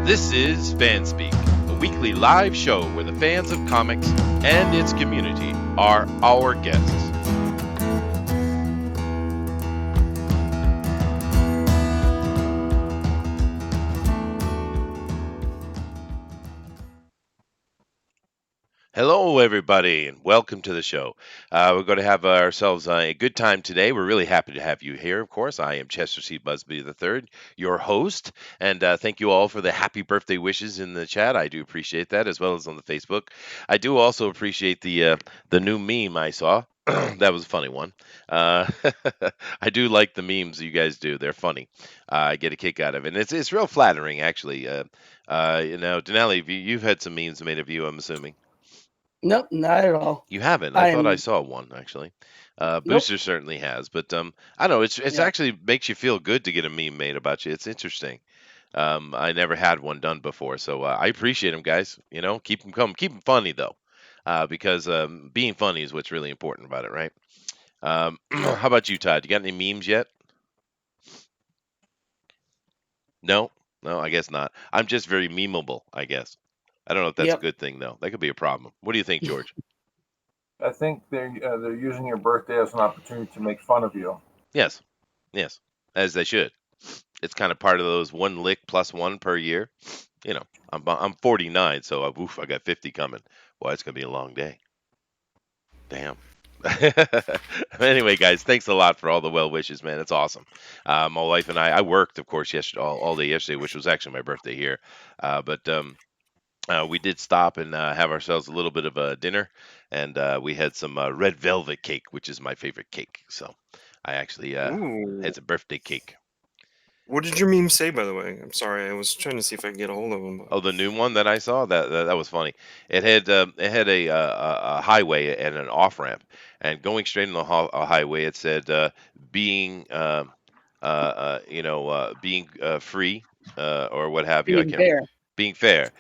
This is FanSpeak, a weekly live show where the fans of comics and its community are our guests. Hello, everybody, and welcome to the show. We're going to have ourselves a good time today. We're really happy to have you here, of course. I am Chester C. Busby III, your host, and thank you all for the happy birthday wishes in the chat. I do appreciate that, as well as on the Facebook. I do also appreciate the new meme I saw. That was a funny one. Uh, I do like the memes you guys do; they're funny. I get a kick out of it, and it's real flattering, actually. Dinale, you've had some memes made of you, I'm assuming. Nope, not at all. You haven't? I thought I I'm saw one actually. nope. Booster certainly has, but I don't know. It's Yeah. actually makes you feel good to get a meme made about you. It's interesting. I never had one done before, so I appreciate them, guys. You know, keep them coming. Keep them funny though, because being funny is what's really important about it, right? Yep. How about you, Todd? You got any memes yet? No, no, I guess not. I'm just very memeable, I guess. I don't know if that's a Yep. good thing though. That could be a problem. What do you think, George? I think they're using your birthday as an opportunity to make fun of you. Yes, yes, as they should. It's kind of part of those one lick plus one per year. You know, I'm 49, so I got 50 coming. Well, it's gonna be a long day. Damn. Anyway, guys, thanks a lot for all the well wishes, man. It's awesome. My wife and I worked, of course, yesterday, all day yesterday, which was actually my birthday here. But we did stop and have ourselves a little bit of a dinner, and we had some red velvet cake, which is my favorite cake. So I actually Ooh. had some birthday cake. What did your meme say, by the way? I'm sorry, I was trying to see if I could get a hold of him. Oh, the new one that I saw that was funny. It had a highway and an off ramp, and going straight on the a highway, it said being being free or what have you. I Being can't remember. fair. Being fair,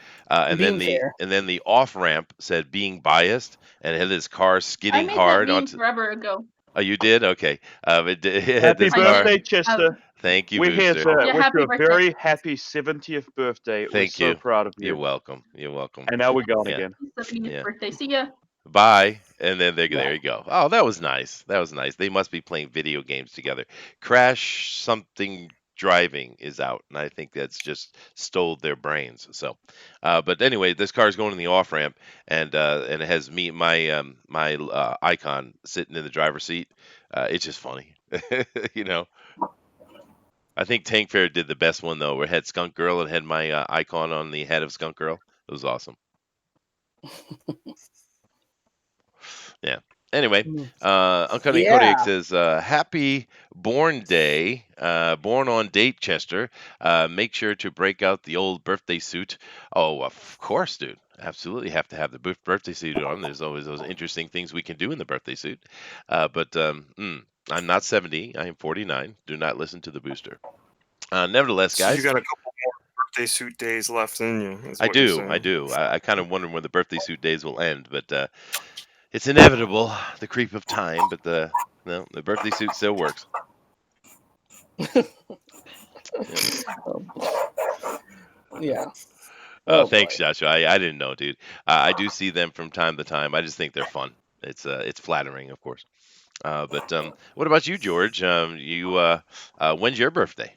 Being fair. and then the off ramp said being biased, and it had this car I skidding made that hard meme onto. forever ago. Oh, you did? Okay. It had Happy this I car. birthday, did. Chester. Thank you, We're here Booster. to Yeah, wish happy you a birthday. very happy 70th birthday. We're Thank so you. proud of You're you. welcome. You're welcome. And now we're gone Yeah. again. It's the Yeah. birthday. See ya. Bye. And then there Yeah. you go. Oh, that was nice. That was nice. They must be playing video games together. Crash something driving is out, and I think that's just stole their brains. So, but anyway, this car is going in the off ramp, and it has my icon sitting in the driver's seat. It's just funny, you know. I think Tank Fair did the best one though, where it had Skunk Girl and had my icon on the head of Skunk Girl. It was awesome. Yeah. Anyway, Uncanny Kodiak Yeah. says, "Happy Born Day, born on date, Chester. Make sure to break out the old birthday suit." Oh, of course, dude. Absolutely have to have the birthday suit on. There's always those interesting things we can do in the birthday suit. I'm not 70. I am 49. Do not listen to the booster. Nevertheless, So you guys, got a couple more birthday suit days left in you. Is I what you're do. saying. I do. I kind of wonder when the birthday suit days will end, but it's inevitable, the creep of time. But the birthday suit still works. Yeah. Yeah. Thanks, boy. Joshua. I didn't know, dude. I do see them from time to time. I just think they're fun. It's flattering, of course. But what about you, George? When's your birthday?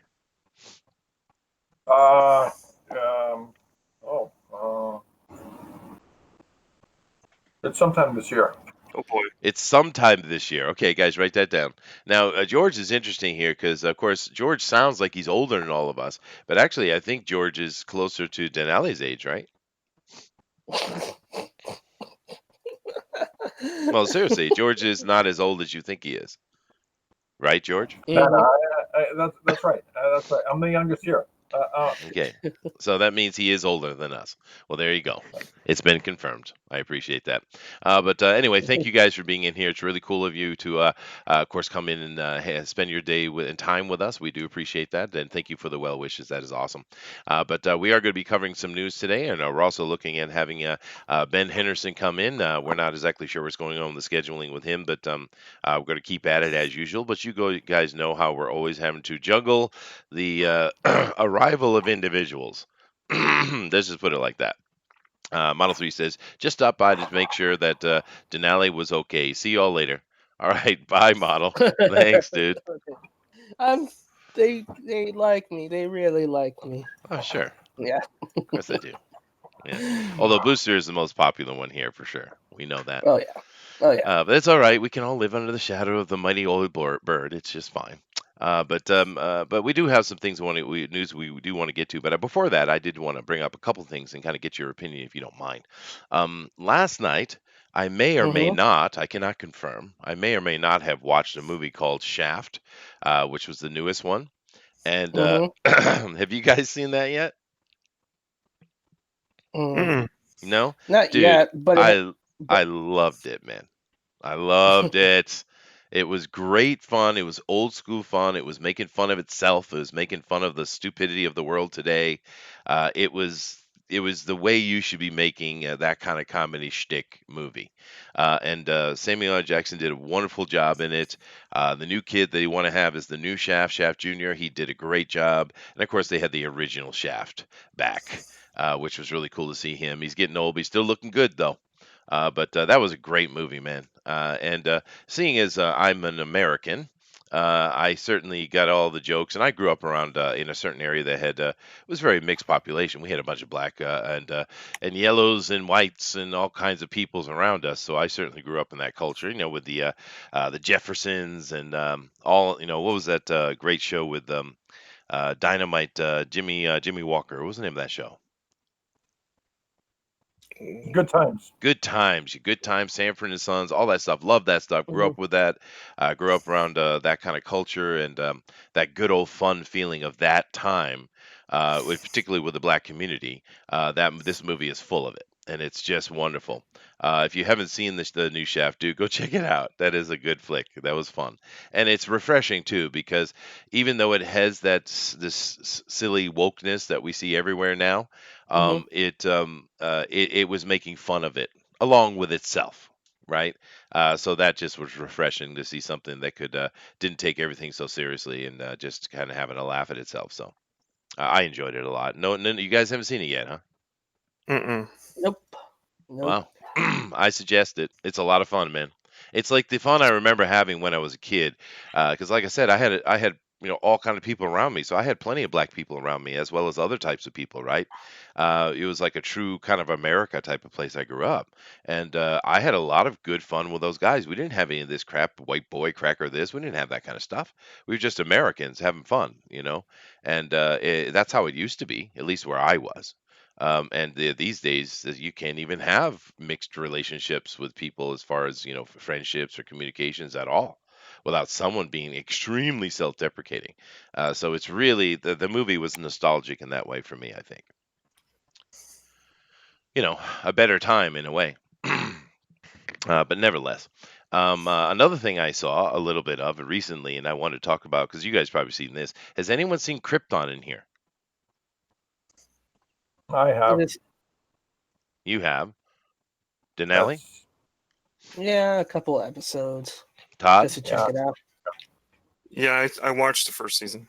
Uh, um, oh, it's sometime this year. Oh boy. It's sometime this year. Okay, guys, write that down. Now, George is interesting here because, of course, George sounds like he's older than all of us, but actually, I think George is closer to Denali's age, right? Well, seriously, George is not as old as you think he is, right, George? No, Mhm. that's right. That's right. I'm the youngest here. Okay, so that means he is older than us. Well, there you go. It's been confirmed. I appreciate that. But anyway, thank you guys for being in here. It's really cool of you to, of course, come in and spend your day and time with us. We do appreciate that, and thank you for the well wishes. That is awesome. But we are going to be covering some news today, and we're also looking at having Ben Henderson come in. We're not exactly sure what's going on with the scheduling with him, but we're going to keep at it as usual. But you guys know how we're always having to juggle the arrival of individuals. Let's just put it like that. Model 3 says, just stop by to make sure that Denali was okay. See y'all later. All right, bye, model. Thanks, dude. They like me. They really like me. Oh, sure. Yeah. Of course they do. Yeah. Although Booster is the most popular one here for sure. We know that. Oh yeah. Oh yeah. But it's all right. We can all live under the shadow of the mighty old bird. It's just fine. But we do have some things news we do want to get to. But before that, I did want to bring up a couple things and kind of get your opinion if you don't mind. Last night, I may or may Mhm. not, I cannot confirm, I may or may not have watched a movie called Shaft, which was the newest one. And Mhm. have you guys seen that yet? Mm. No, Not dude, yet, but I loved it, man. I loved it. It was great fun. It was old school fun. It was making fun of itself. It was making fun of the stupidity of the world today. It was the way you should be making that kind of comedy shtick movie. And Samuel L. Jackson did a wonderful job in it. The new kid that you want to have is the new Shaft Jr. He did a great job. And of course, they had the original Shaft back, which was really cool to see him. He's getting old, but he's still looking good though. But that was a great movie, man. And seeing as I'm an American, I certainly got all the jokes, and I grew up around in a certain area that had was very mixed population. We had a bunch of black and yellows and whites and all kinds of peoples around us. So I certainly grew up in that culture, with the Jeffersons and all. What was that great show with Dynamite Jimmy Walker? What was the name of that show? Good times. Good times, Sanford and Sons, all that stuff. Love that stuff. Grew Mhm. up with that. Grew up around that kind of culture and that good old fun feeling of that time, particularly with the black community. That this movie is full of it, and it's just wonderful. If you haven't seen the new Shaft, dude, go check it out. That is a good flick. That was fun, and it's refreshing too because even though it has this silly wokeness that we see everywhere now, Mhm. it was making fun of it along with itself, right? So that just was refreshing to see something that could didn't take everything so seriously and just kind of having a laugh at itself. So I enjoyed it a lot. No, you guys haven't seen it yet, huh? Mm-mm. Nope. Nope. Wow. I suggest it. It's a lot of fun, man. It's like the fun I remember having when I was a kid. Because, like I said, I had all kind of people around me. So I had plenty of black people around me as well as other types of people. Right. It was like a true kind of America type of place I grew up, and I had a lot of good fun with those guys. We didn't have any of this crap, white boy cracker. This we didn't have that kind of stuff. We were just Americans having fun. And that's how it used to be, at least where I was. And these days, you can't even have mixed relationships with people as far as friendships or communications at all, without someone being extremely self-deprecating. So it's really the movie was nostalgic in that way for me. I think a better time in a way. But nevertheless, another thing I saw a little bit of recently, and I wanted to talk about because you guys probably seen this. Has anyone seen Krypton in here? I have. It's, You have. Denali? Yes. yeah, a couple of episodes Todd? just to check Yeah. it out. Yeah, I watched the first season.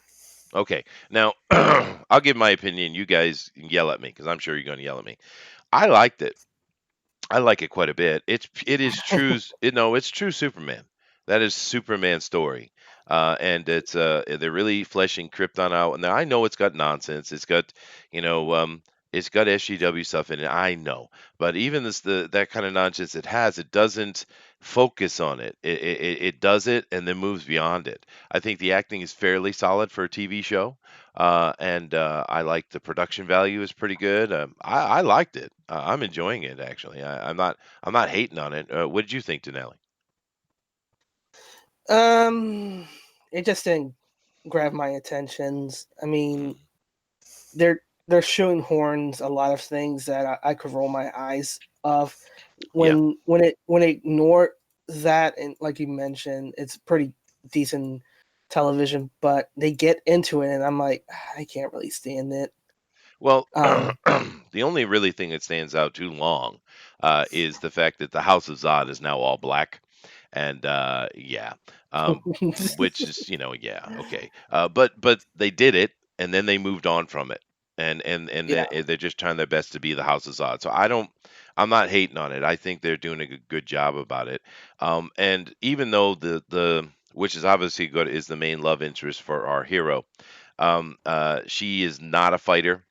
Okay. Now, I'll give my opinion. You guys can yell at me because I'm sure you're going to yell at me. I liked it. I like it quite a bit. It is true. It's true Superman. That is Superman's story, and they're really fleshing Krypton out. And I know it's got nonsense. You know um, it's got SGW stuff in it. I know, but even that kind of nonsense it doesn't focus on it. It does it and then moves beyond it. I think the acting is fairly solid for a TV show. And I like the production value is pretty good. I liked it. I'm enjoying it actually. I'm not hating on it. What did you think, Denali? Um, it just didn't grab my attentions. I mean, they're showing horns a lot of things that I could roll my eyes of. Yeah. When it ignore that, and like you mentioned, it's pretty decent television, but they get into it and I'm like, I can't really stand it. Well, Um, the only really thing that stands out too long is the fact that the House of Zod is now all black, and yeah, which is yeah, okay. But they did it, and then they moved on from it. and Yeah. they're just trying their best to be the House of Zod. So I'm not hating on it. I think they're doing a good job about it. And even though the which is obviously good is the main love interest for our hero, she is not a fighter.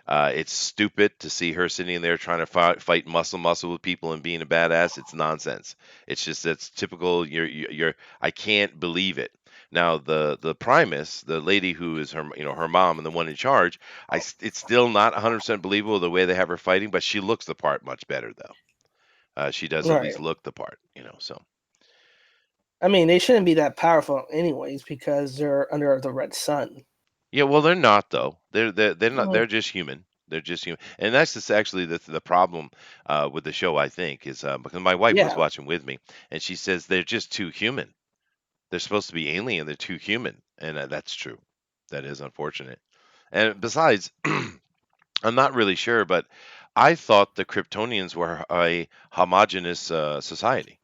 It's stupid to see her sitting there trying to fight muscle with people and being a badass. It's nonsense. It's just that's typical. You're I can't believe it. Now the Primus, the lady who is her mom and the one in charge, it's still not 100% believable the way they have her fighting, but she looks the part much better though. She does at Right. least look the part. So I mean, they shouldn't be that powerful anyways because they're under the red sun. yeah, well they're not though. They're not. Mm, They're just human. They're just human, and that's just actually the problem with the show. I think is because my wife was yeah, watching with me, and she says they're just too human. They're supposed to be alien. They're too human, and that's true. That is unfortunate. And besides, I'm not really sure, but I thought the Kryptonians were a homogenous society.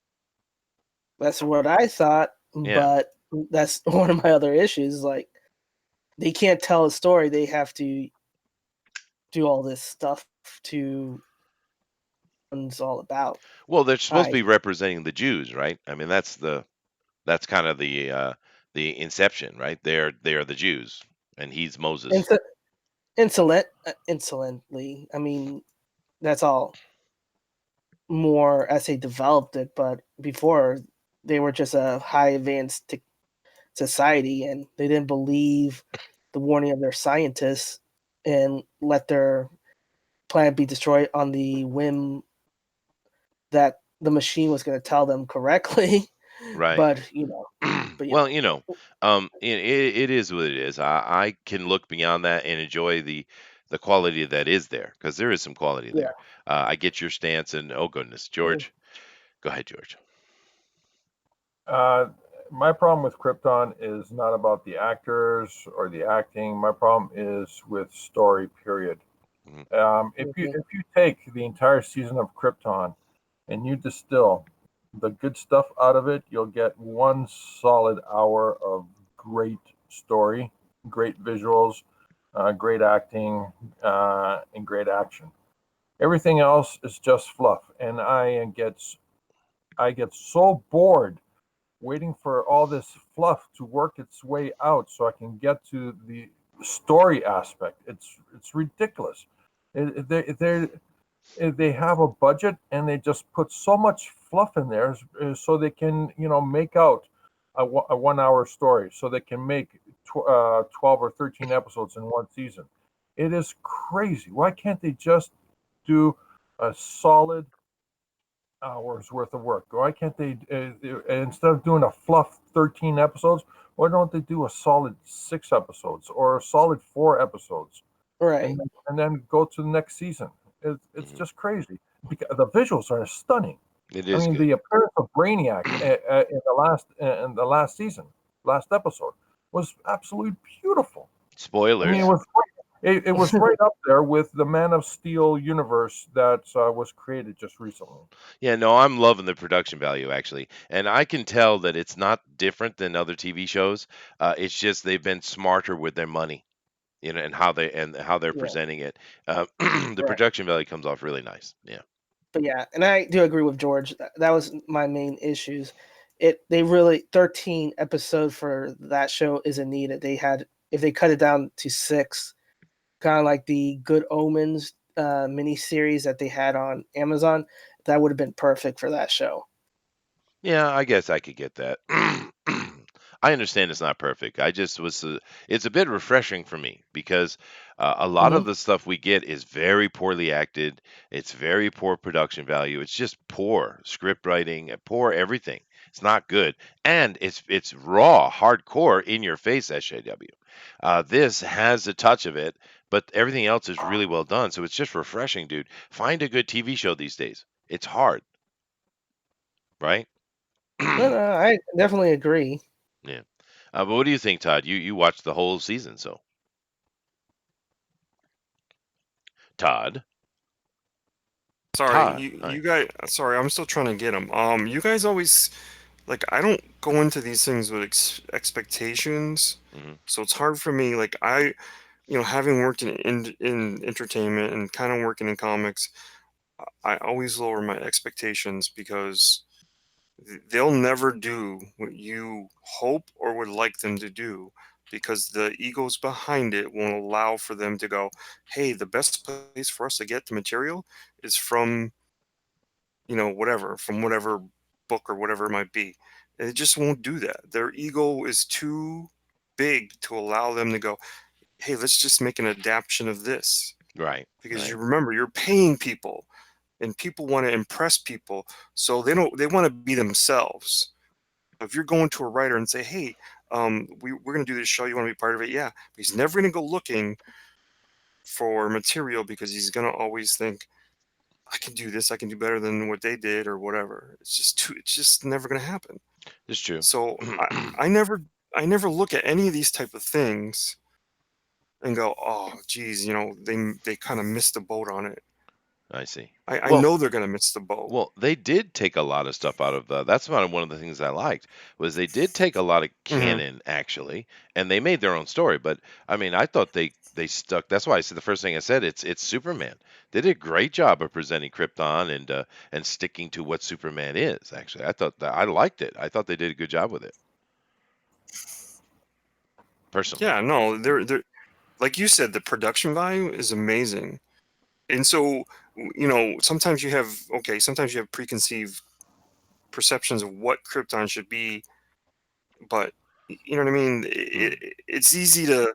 that's what I thought, Yeah. but that's one of my other issues. Like, they can't tell a story. They have to do all this stuff to it's all about. Well, they're supposed to I be representing the Jews, right? I mean, that's kind of the inception, right? They're the Jews, and he's Moses. inso- insolently. I mean, that's all more as they developed it, but before they were just a high advanced society, and they didn't believe the warning of their scientists and let their planet be destroyed on the whim that the machine was going to tell them correctly. Right. but you know, but yeah, Well, it is what it is. I can look beyond that and enjoy the quality that is there because there is some quality yeah. there. I get your stance, and oh goodness, George, go ahead, George. Uh, my problem with Krypton is not about the actors or the acting. My problem is with story. Period. Mhm. If you take the entire season of Krypton and you distill the good stuff out of it, you'll get one solid hour of great story, great visuals, great acting, and great action. Everything else is just fluff, and I get so bored waiting for all this fluff to work its way out so I can get to the story aspect. It's ridiculous. They have a budget and they just put so much fluff in there so they can make out a 1 hour story so they can make 12 or 13 episodes in one season. It is crazy. Why can't they just do a solid hours worth of work? Why can't they, instead of doing a fluff 13 episodes, why don't they do a solid 6 episodes or a solid 4 episodes, Right. and then go to the next season? It's Mhm. just crazy. Because the visuals are stunning. It I is mean, good. the appearance of Brainiac in the last season, last episode, was absolutely beautiful. I mean, Spoilers. it was right up there with the Man of Steel universe that was created just recently. Yeah, no, I'm loving the production value actually, and I can tell that it's not different than other TV shows. It's just they've been smarter with their money, and how they're Yeah. presenting it. The Right. production value comes off really nice. Yeah. But yeah, and I do agree with George. That was my main issues. They really 13 episodes for that show isn't needed. They had if they cut it down to 6, kind of like the Good Omens mini series that they had on Amazon, that would have been perfect for that show. Yeah, I guess I could get that. I understand it's not perfect. I just was. It's a bit refreshing for me because a lot Hmm. of the stuff we get is very poorly acted. It's very poor production value. It's just poor script writing, poor everything. It's not good, and it's raw, hardcore, in your face SJW. This has a touch of it, but everything else is really well done. So it's just refreshing, dude. Find a good TV show these days. It's hard, right? No, no, I definitely agree. Yeah. But what do you think, Todd? You watched the whole season, so Todd, Sorry, Todd, you hi. guys. Sorry, I'm still trying to get them. You guys always like I don't go into these things with expectations, Hmm. so it's hard for me. Like having worked in entertainment and kind of working in comics, I always lower my expectations because they'll never do what you hope or would like them to do, because the egos behind it won't allow for them to go, hey, the best place for us to get the material is from, from whatever book or whatever it might be. It just won't do that. Their ego is too big to allow them to go, hey, let's just make an adaptation of this. Right. Because you Right. remember, you're paying people, and people want to impress people, so they want to be themselves. If you're going to a writer and say, hey, we're going to do this show, you want to be part of it? Yeah. But he's never going to go looking for material, because he's going to always think, I can do this, I can do better than what they did or whatever. It's just never going to happen. It's true. So I never look at any of these type of things and go, oh geez, they kind of missed the boat on it. I see. I Well, know they're going to miss the boat. Well, they did take a lot of stuff out of that's one of the things I liked was they did take a lot of Hmm. canon actually, and they made their own story. But I mean, I thought they stuck. That's why I said the first thing I said it's Superman. They did a great job of presenting Krypton and sticking to what Superman is. Actually, I thought that I liked it. I thought they did a good job with it personally. Yeah, no, they're like you said, the production value is amazing. And so, sometimes you have preconceived perceptions of what Krypton should be, but you know what I mean? It's easy to,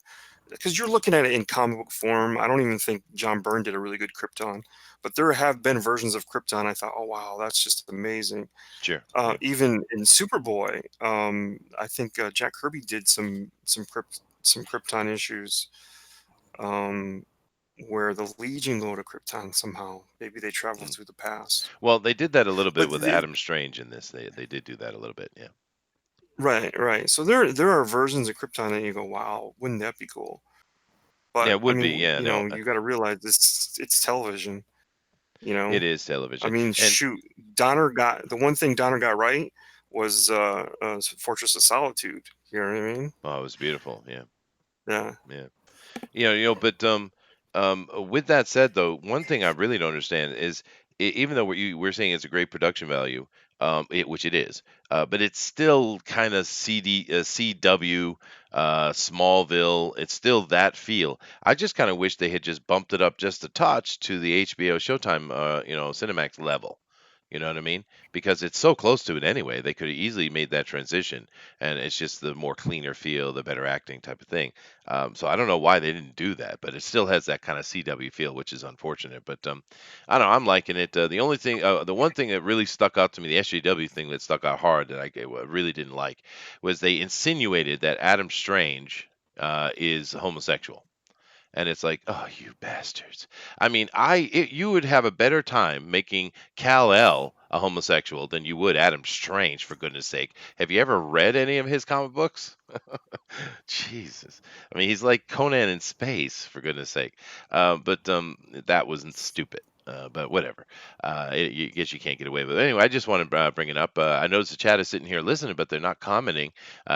because you're looking at it in comic book form. I don't even think John Byrne did a really good Krypton, but there have been versions of Krypton I thought, oh wow, that's just amazing. Sure. Yeah. Even in Superboy, I think Jack Kirby did some Krypton issues, where the Legion go to Krypton somehow. Maybe they travel Mm. through the past. Well, they did that a little bit But with Adam Strange in this. They did do that a little bit. Yeah. right. So there are versions of Krypton that you go, wow, wouldn't that be cool? Yeah, But it I would be. mean, Yeah. No, you got to realize it's television. it is I television. mean, And shoot, the one thing Donner got right was Fortress of Solitude. You know what I mean? oh, it was beautiful. Yeah. Yeah. Yeah. But with that said, though, one thing I really don't understand is even though we're saying it's a great production value, which it is, but it's still kind of CW, Smallville. It's still that feel. I just kind of wish they had just bumped it up just a touch to the HBO Showtime, Cinemax level. You know what I mean? Because it's so close to it anyway. They could have easily made that transition, and it's just the more cleaner feel, the better acting type of thing. So I don't know why they didn't do that, but it still has that kind of CW feel, which is unfortunate. But I don't know. I'm liking it. The one thing that really stuck out to me, the SJW thing that stuck out hard that I really didn't like, was they insinuated that Adam Strange is homosexual. And it's like, oh, you bastards! I mean, you would have a better time making Kal-El a homosexual than you would Adam Strange, for goodness sake. Have you ever read any of his comic books? Jesus. I mean, he's like Conan in space, for goodness sake. But that wasn't stupid. But whatever. You guess you can't get away with it. Anyway, I just want to bring it up. I noticed the chat is sitting here listening, but they're not commenting.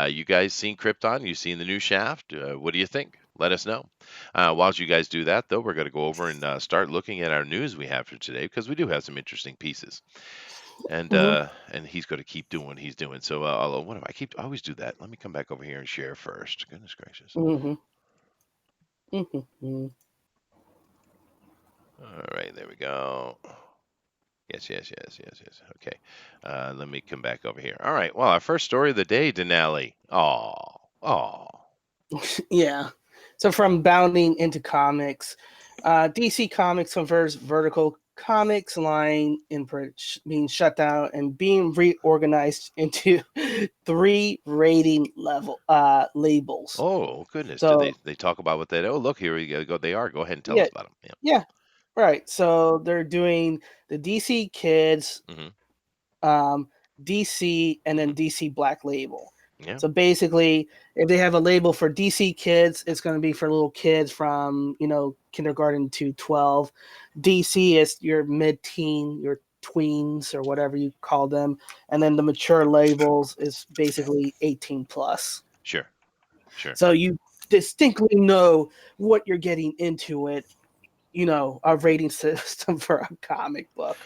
You guys seen Krypton? You seen the new Shaft? What do you think? Let us know. While you guys do that, though, we're going to go over and start looking at our news we have for today, because we do have some interesting pieces. And and he's going to keep doing what he's doing. So what do I always do that? Let me come back over here and share first. Goodness gracious. Mm-hmm. All right, there we go. Yes. Okay. Let me come back over here. All right. Well, our first story of the day, Dinale. Oh. Yeah. So from bounding into comics, DC Comics converts vertical comics line in being shut down and being reorganized into 3 rating labels. Oh goodness. So Did they talk about what they? Oh, look, here we go. They are. Go ahead and tell yeah, us about them. yeah, right. So they're doing the DC Kids, Yeah. DC, and then DC Black Label. Yeah. So basically, if they have a label for DC Kids, it's going to be for little kids from kindergarten to 12. DC is your mid-teen, your tweens, or whatever you call them, and then the mature labels is basically 18 plus. Sure. So you distinctly know what you're getting into it. A rating system for a comic book.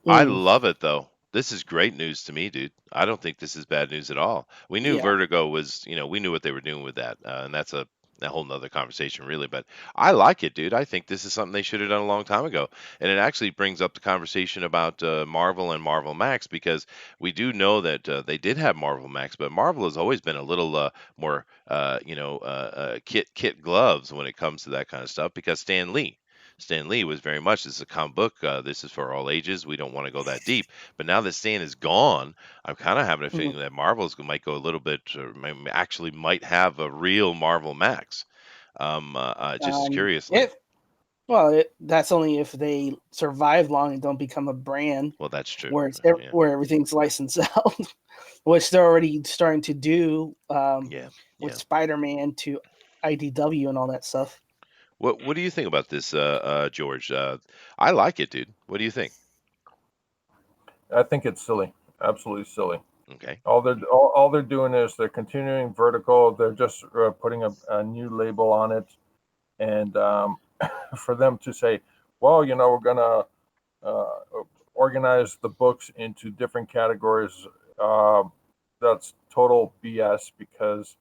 I Mm, love it though. This is great news to me, dude. I don't think this is bad news at all. We knew yeah. Vertigo was, we knew what they were doing with that, and that's a whole nother conversation, really. But I like it, dude. I think this is something they should have done a long time ago, and it actually brings up the conversation about Marvel and Marvel Max because we do know that they did have Marvel Max, but Marvel has always been a little more, kit gloves when it comes to that kind of stuff because Stan Lee was very much, this is a comic book. This is for all ages. We don't want to go that deep. But now that Stan is gone, I'm kind of having a Mhm. feeling that might go a little bit, or actually might have a real Marvel Max. Just curiously. If that's only if they survive long and don't become a brand Well, that's true. where it's Yeah. where everything's licensed out, which they're already starting to do Yeah. with Yeah. Spider-Man to IDW and all that stuff. What do you think about this, George? I like it, dude. What do you think? I think it's silly, absolutely silly. Okay. All they're doing is they're continuing Vertical. They're just putting a new label on it, and for them to say, well, we're gonna uh, organize the books into different categories. Uh, that's total BS because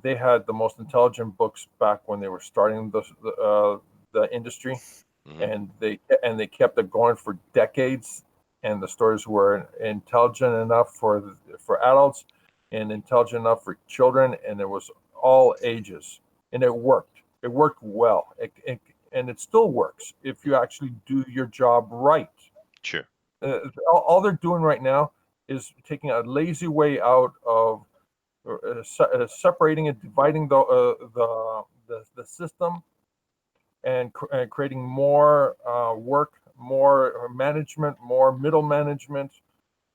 they had the most intelligent books back when they were starting the industry, Hmm. and they kept it going for decades. And the stories were intelligent enough for adults and intelligent enough for children, and it was all ages, and it worked. It worked well, and it still works if you actually do your job right. Sure. All they're doing right now is taking a lazy way out of separating and dividing the system and creating more work, more management, more middle management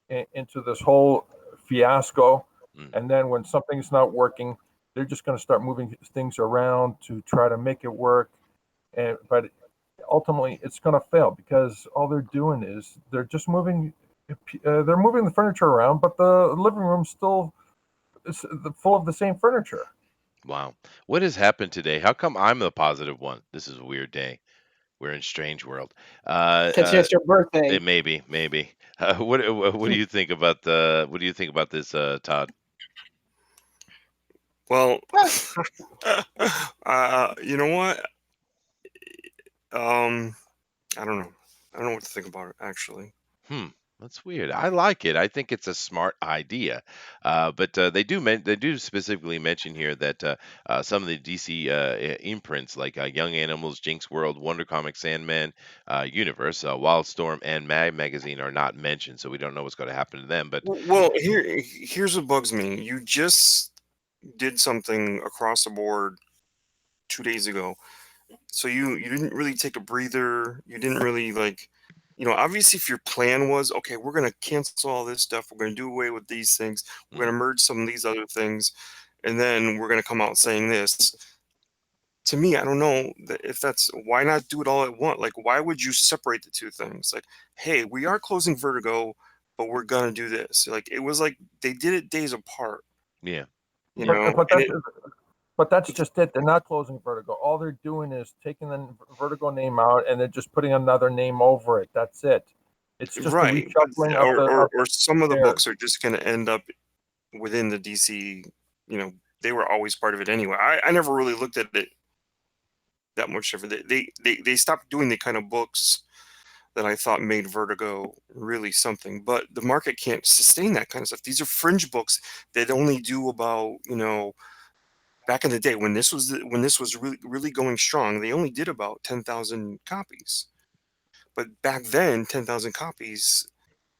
into this whole fiasco. Mm. And then when something's not working, they're just going to start moving things around to try to make it work. But ultimately, it's going to fail because all they're doing is they're just moving. They're moving the furniture around, but the living room's still full of the same furniture. Wow. What has happened today? How come I'm the positive one? This is a weird day. We're in strange world. Uh, Because uh, it's your birthday. maybe. What do you think about what do you think about this, Todd? Well, you know what? I don't know. I don't know what to think about it actually. Hmm, that's weird. I like it. I think it's a smart idea, but they do specifically mention here that some of the DC imprints like Young Animals, Jinx World, Wonder Comics, Sandman, Universe, Wildstorm, and Mag Magazine are not mentioned, so we don't know what's going to happen to them. But Well, here's what bugs me. You just did something across the board 2 days ago, so you didn't really take a breather. You didn't really like, obviously if your plan was okay, we're gonna cancel all this stuff. We're gonna do away with these things. We're mm, gonna merge some of these other things, and then we're gonna come out saying this. To me, I don't know if that's why not do it all at once. Like, why would you separate the two things? Like, hey, we are closing Vertigo, but we're gonna do this. Like, it was like they did it days apart, yeah, you yeah, But know. but And that's but that's just it. They're not closing Vertigo. All they're doing is taking the Vertigo name out and they're just putting another name over it. That's it. It's just a right, but reshuffling of the or some of the shares. books are just gonna end up within the DC. You know, they were always part of it anyway. I never really looked at it that much. Ever they stopped doing the kind of books that I thought made Vertigo really something. But the market can't sustain that kind of stuff. These are fringe books that only do about, back in the day when this was really going strong, they only did about 10,000 copies. But back then, 10,000 copies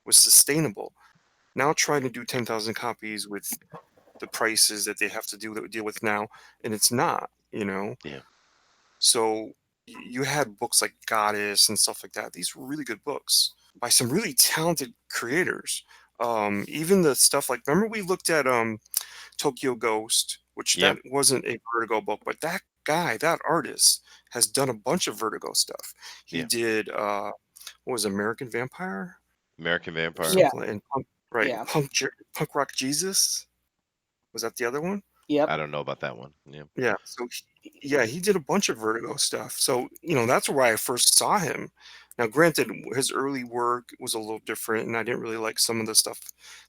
was sustainable. Now trying to do 10,000 copies with the prices that they have to deal with now, and it's not. yeah, So you had books like Goddess and stuff like that. These were really good books by some really talented creators. Even the stuff like, remember we looked at Tokyo Ghost, which yeah. that wasn't a Vertigo book, but that guy, that artist, has done a bunch of Vertigo stuff. He Yeah. did what was it, American Vampire American or Vampire. Yeah, something, and right, yeah. Punk Rock Jesus, was that the other one? Yep. I don't know about that one. Yeah. Yeah. So he did a bunch of Vertigo stuff. So that's where I first saw him. Now, granted, his early work was a little different, and I didn't really like some of the stuff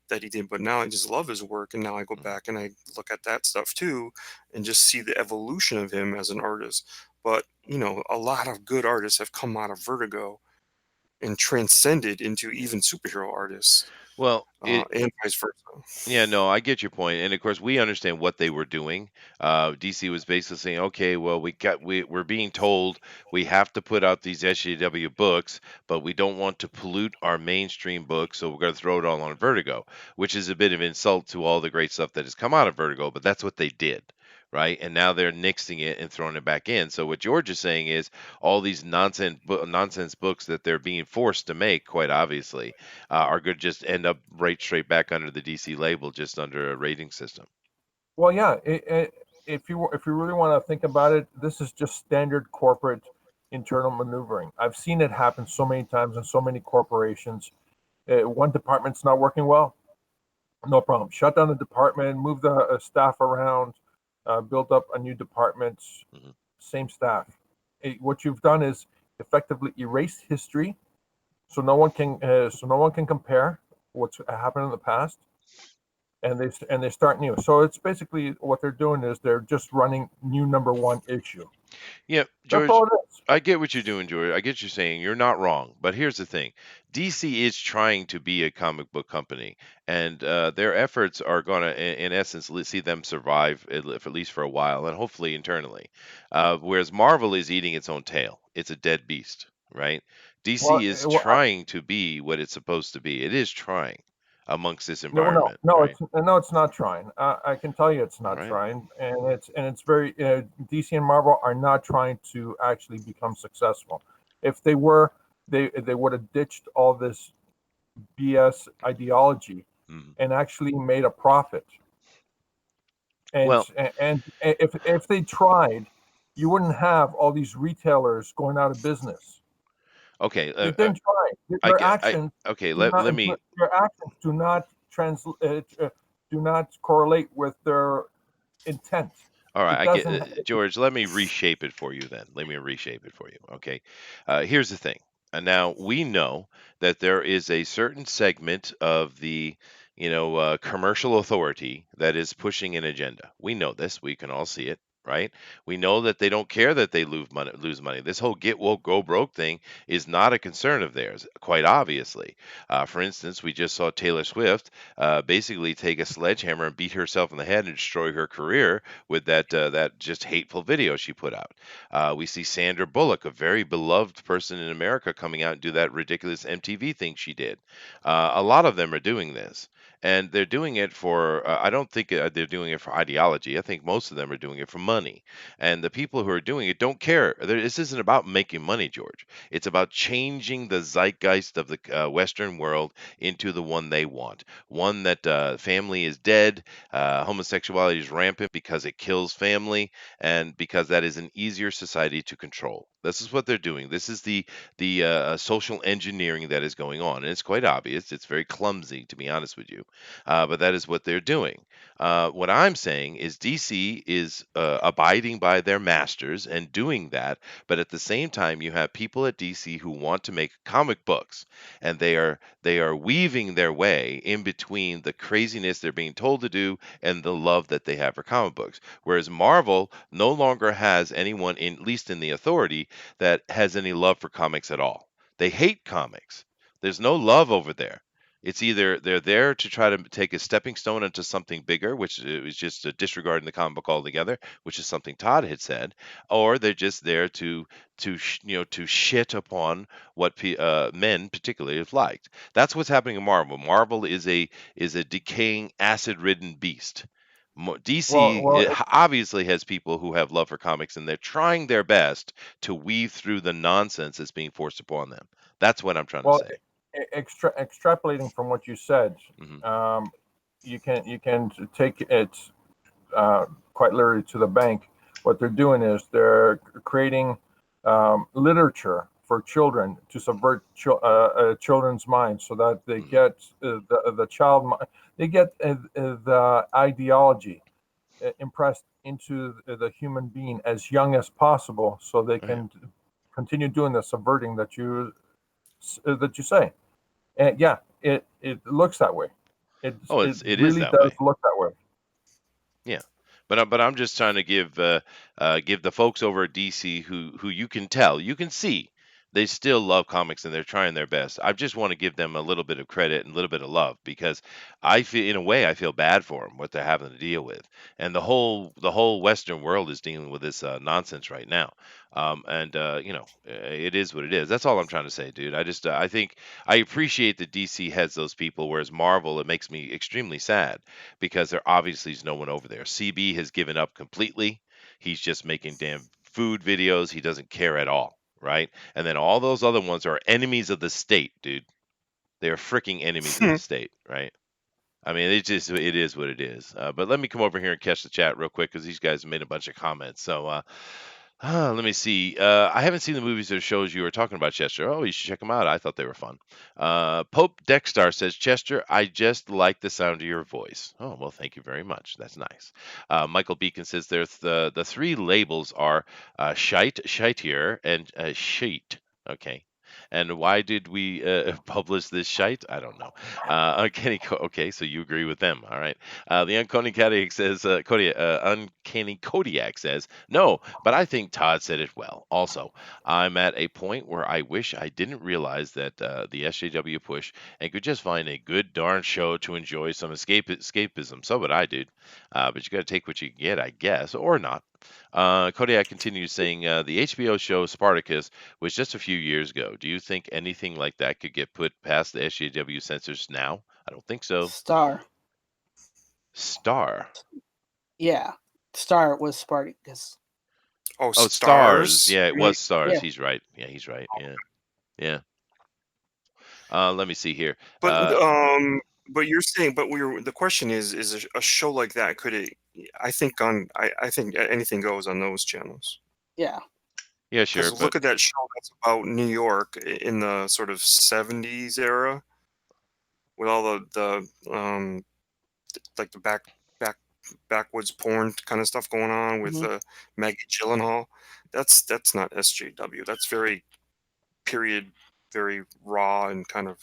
that he did. But now I just love his work, and now I go back and I look at that stuff too, and just see the evolution of him as an artist. But a lot of good artists have come out of Vertigo and transcended into even superhero artists, Well, and vice versa. yeah, no, I get your point, and of course, we understand what they were doing. DC was basically saying, "Okay, well, we're being told we have to put out these SJW books, but we don't want to pollute our mainstream books, so we're going to throw it all on Vertigo," which is a bit of insult to all the great stuff that has come out of Vertigo. But that's what they did, right? And now they're nixing it and throwing it back in. So what George is saying is all these nonsense books that they're being forced to make, quite obviously, are going to just end up right straight back under the DC label, just under a rating system. Well, yeah. If you really want to think about it, this is just standard corporate internal maneuvering. I've seen it happen so many times in so many corporations. One department's not working well, no problem. Shut down the department, move the staff around, build up a new department, Mhm. same staff. What you've done is effectively erase history, so no one can compare what's happened in the past, and they start new. So it's basically what they're doing is they're just running new number one issue. Yeah, That's George, all it is. I get what you're doing, George. I get what you're saying. You're not wrong. But here's the thing: DC is trying to be a comic book company, and their efforts are going to, in essence, see them survive at least for a while, and hopefully internally. Whereas Marvel is eating its own tail. It's a dead beast, right? Well, DC is trying to be what it's supposed to be. It is trying amongst this no, environment, right? it's not trying. I can tell you it's All not right. trying, and it's very DC and Marvel are not trying to actually become successful. If they were, they would have ditched all this BS ideology Mhm. and actually made a profit. And Well, if they tried, you wouldn't have all these retailers going out of business. okay. They didn't try. I get. Okay. Let me. Their actions do not correlate with their intent. All right, It I get doesn't. George. Let me reshape it for you then. Let me reshape it for you. Okay. Here's the thing. Now we know that there is a certain segment of the, commercial authority that is pushing an agenda. We know this. We can all see it, right? We know that they don't care that they lose money. Lose money. This whole get woke, go broke thing is not a concern of theirs. Quite obviously. For instance, we just saw Taylor Swift basically take a sledgehammer and beat herself in the head and destroy her career with that just hateful video she put out. We see Sandra Bullock, a very beloved person in America, coming out and do that ridiculous MTV thing she did. A lot of them are doing this. And they're doing it for, I don't think they're doing it for ideology. I think most of them are doing it for money. And the people who are doing it don't care. This isn't about making money, George. It's about changing the zeitgeist of the Western world into the one they want. One that family is dead, homosexuality is rampant because it kills family, and because that is an easier society to control. This is what they're doing. This is the social engineering that is going on, and it's quite obvious. It's very clumsy, to be honest with you, but that is what they're doing. What I'm saying is DC is abiding by their masters and doing that, but at the same time, you have people at DC who want to make comic books, and they are weaving their way in between the craziness they're being told to do and the love that they have for comic books. Whereas Marvel no longer has anyone, at least in the authority, that has any love for comics at all. They hate comics. There's no love over there. It's either they're there to try to take a stepping stone into something bigger, which is just disregarding the comic book altogether, which is something Todd had said, or they're just there to shit upon what men particularly have liked. That's what's happening in Marvel. Marvel is a decaying, acid-ridden beast. DC Well, obviously has people who have love for comics, and they're trying their best to weave through the nonsense that's being forced upon them. That's what I'm trying to well, say. extrapolating from what you said, Hmm. you can take it quite literally to the bank. What they're doing is they're creating literature for children to subvert children's minds, so that they get the child, they get the ideology impressed into the human being as young as possible, so they can continue doing the subverting that you say. And yeah, it looks that way. It it is really that does way. look that way. Yeah, but I'm just trying to give the folks over at DC who you can tell, you can see they still love comics and they're trying their best. I just want to give them a little bit of credit and a little bit of love because I feel, in a way, I feel bad for them what they're having to deal with, and the whole Western world is dealing with this nonsense right now. And it is what it is. That's all I'm trying to say, dude. I think I appreciate that DC has those people, whereas Marvel, it makes me extremely sad because there obviously is no one over there. CB has given up completely. He's just making damn food videos. He doesn't care at all, right? And then all those other ones are enemies of the state, dude. They're freaking enemies of the state, right? I mean, it is what it is. But let me come over here and catch the chat real quick because these guys made a bunch of comments. So let me see. I haven't seen the movies or shows you were talking about, Chester. Oh, you should check them out. I thought they were fun. Pope Dexstar says, Chester, I just like the sound of your voice. Oh, well, thank you very much. That's nice. Michael Beacon says there's the three labels are shite, shitier, and sheet. Okay. And why did we publish this shite? I don't know. Okay, so you agree with them. All right. The Uncanny Kodiak says, Uncanny Kodiak says, no, but I think Todd said it well. Also, I'm at a point where I wish I didn't realize that the SJW push and could just find a good darn show to enjoy some escapism. So would I, dude. But you got to take what you can get, I guess, or not. Kodiak continues saying, the HBO show Spartacus was just a few years ago. Do you think anything like that could get put past the SJW censors now? I don't think so. Star. Star. Yeah. Star was Spartacus. Oh, Oh, Stars. stars. Yeah, it was Stars. Yeah. He's right. Yeah, he's right. Yeah. Yeah. Let me see here. But you're saying, but the question is a show like that, could it? I think anything goes on those channels. Yeah. Yeah, sure. Because look at that show that's about New York in the sort of 70s era, with all the like the backwoods porn kind of stuff going on with Maggie Gyllenhaal. That's not SJW. That's very period, very raw and kind of,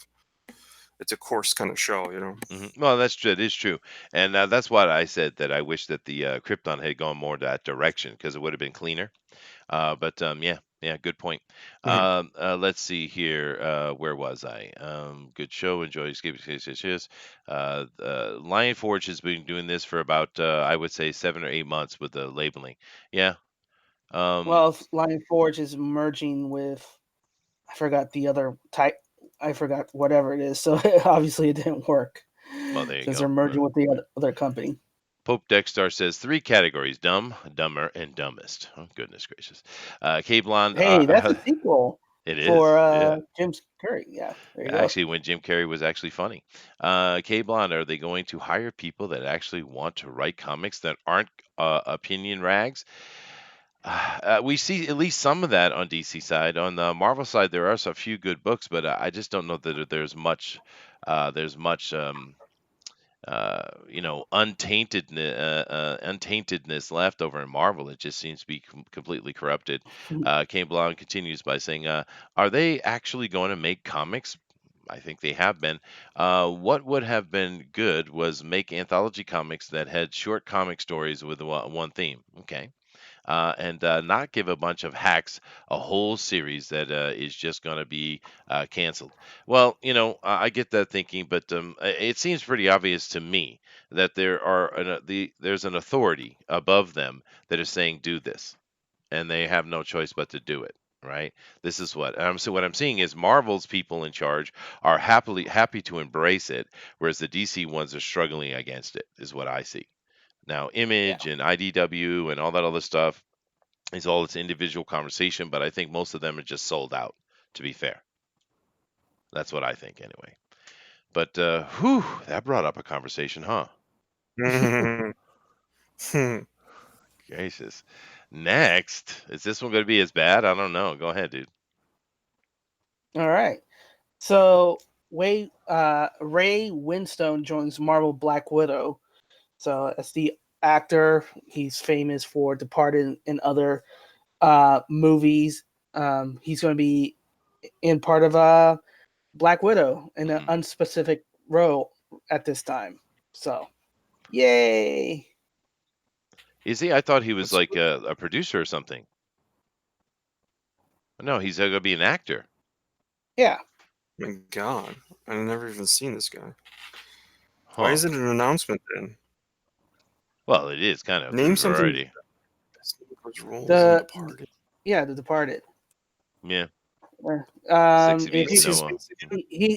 it's a coarse kind of show, you know. Well, that's true. It is true, and that's why I said that I wish that the Krypton had gone more that direction because it would have been cleaner. But yeah, good point. Mhm. Let's see here. Where was I? Good show. Enjoy escape. Lion Forge has been doing this for about I would say 7 or 8 months with the labeling. Yeah. Well, Lion Forge is merging with, I forgot the other type. I forgot whatever it is. So obviously it didn't work. Well, there you Since go. they're merging with the other company. Pope Dexstar says 3 categories: dumb, dumber, and dumbest. Oh, goodness gracious. K Blonde. Hey, that's a sequel It is. for Yeah. Jim Curry. Yeah, there you go. Actually, when Jim Carrey was actually funny. K Blonde, are they going to hire people that actually want to write comics that aren't opinion rags? We see at least some of that on DC side. On the Marvel side, there are a few good books, but I just don't know that there's much. Untaintedness left over in Marvel. It just seems to be completely corrupted. Kane Blonde continues by saying, "Are they actually going to make comics?" I think they have been. What would have been good was make anthology comics that had short comic stories with one theme. Okay. And not give a bunch of hacks a whole series that is just going to be canceled. Well, I get that thinking, but it seems pretty obvious to me that there's an authority above them that is saying do this, and they have no choice but to do it. Right. This is what I'm seeing is Marvel's people in charge are happy to embrace it, whereas the DC ones are struggling against it. Is what I see. Now, Yeah. Image and IDW and all that other stuff is all its individual conversation, but I think most of them are just sold out, to be fair. That's what I think anyway. But that brought up a conversation, huh? Gracious. Next, is this one going to be as bad? I don't know. Go ahead, dude. All right. So Ray Winstone joins Marvel Black Widow. So that's the actor. He's famous for Departed and other movies. He's going to be in part of Black Widow in an unspecific role at this time. So, yay! Is he? I thought he was That's like a producer or something. No, he's going to be an actor. Yeah. my God, I've never even seen this guy. Huh. Why is it an announcement then? Well, it is kind of. Name There's something. variety. His roles in The Departed. yeah, The Departed. Yeah. Um, 60 beats he's, Noah.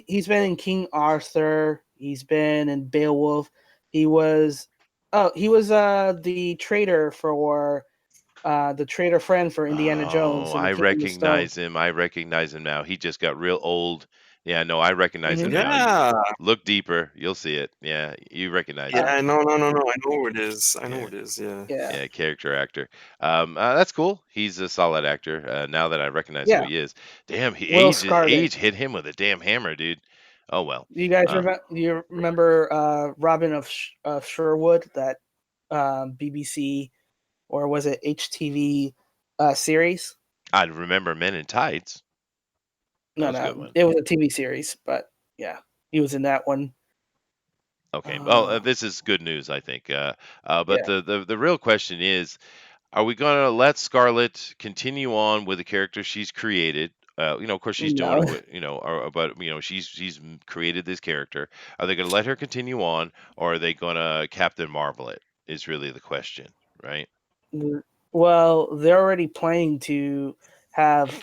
he's been in King Arthur. He's been in Beowulf. He was the traitor for the traitor friend for Indiana Jones Oh, and the I King and the Stone. recognize him. I recognize him now. He just got real old. Yeah, no, I recognize him now. Yeah, Look deeper, you'll see it. Yeah, you recognize him. yeah. No. I know who it is. I know Yeah. who it is. Yeah. Yeah. Yeah, character actor. That's cool. He's a solid actor. Now that I recognize who Yeah. he is, damn, Will age Scarlet. hit him with a damn hammer, dude. Oh well. You guys remember Robin of Sherwood, that BBC or was it HTV series? I remember Men in Tights. That was a good one. It was a TV series, but yeah, he was in that one. Okay. Well, this is good news, I think. But Yeah. the real question is, are we going to let Scarlett continue on with the character she's created? Of course, she's doing No. it with, but she's created this character. Are they going to let her continue on, or are they going to Captain Marvel it? Is really the question, right? Well, they're already planning to have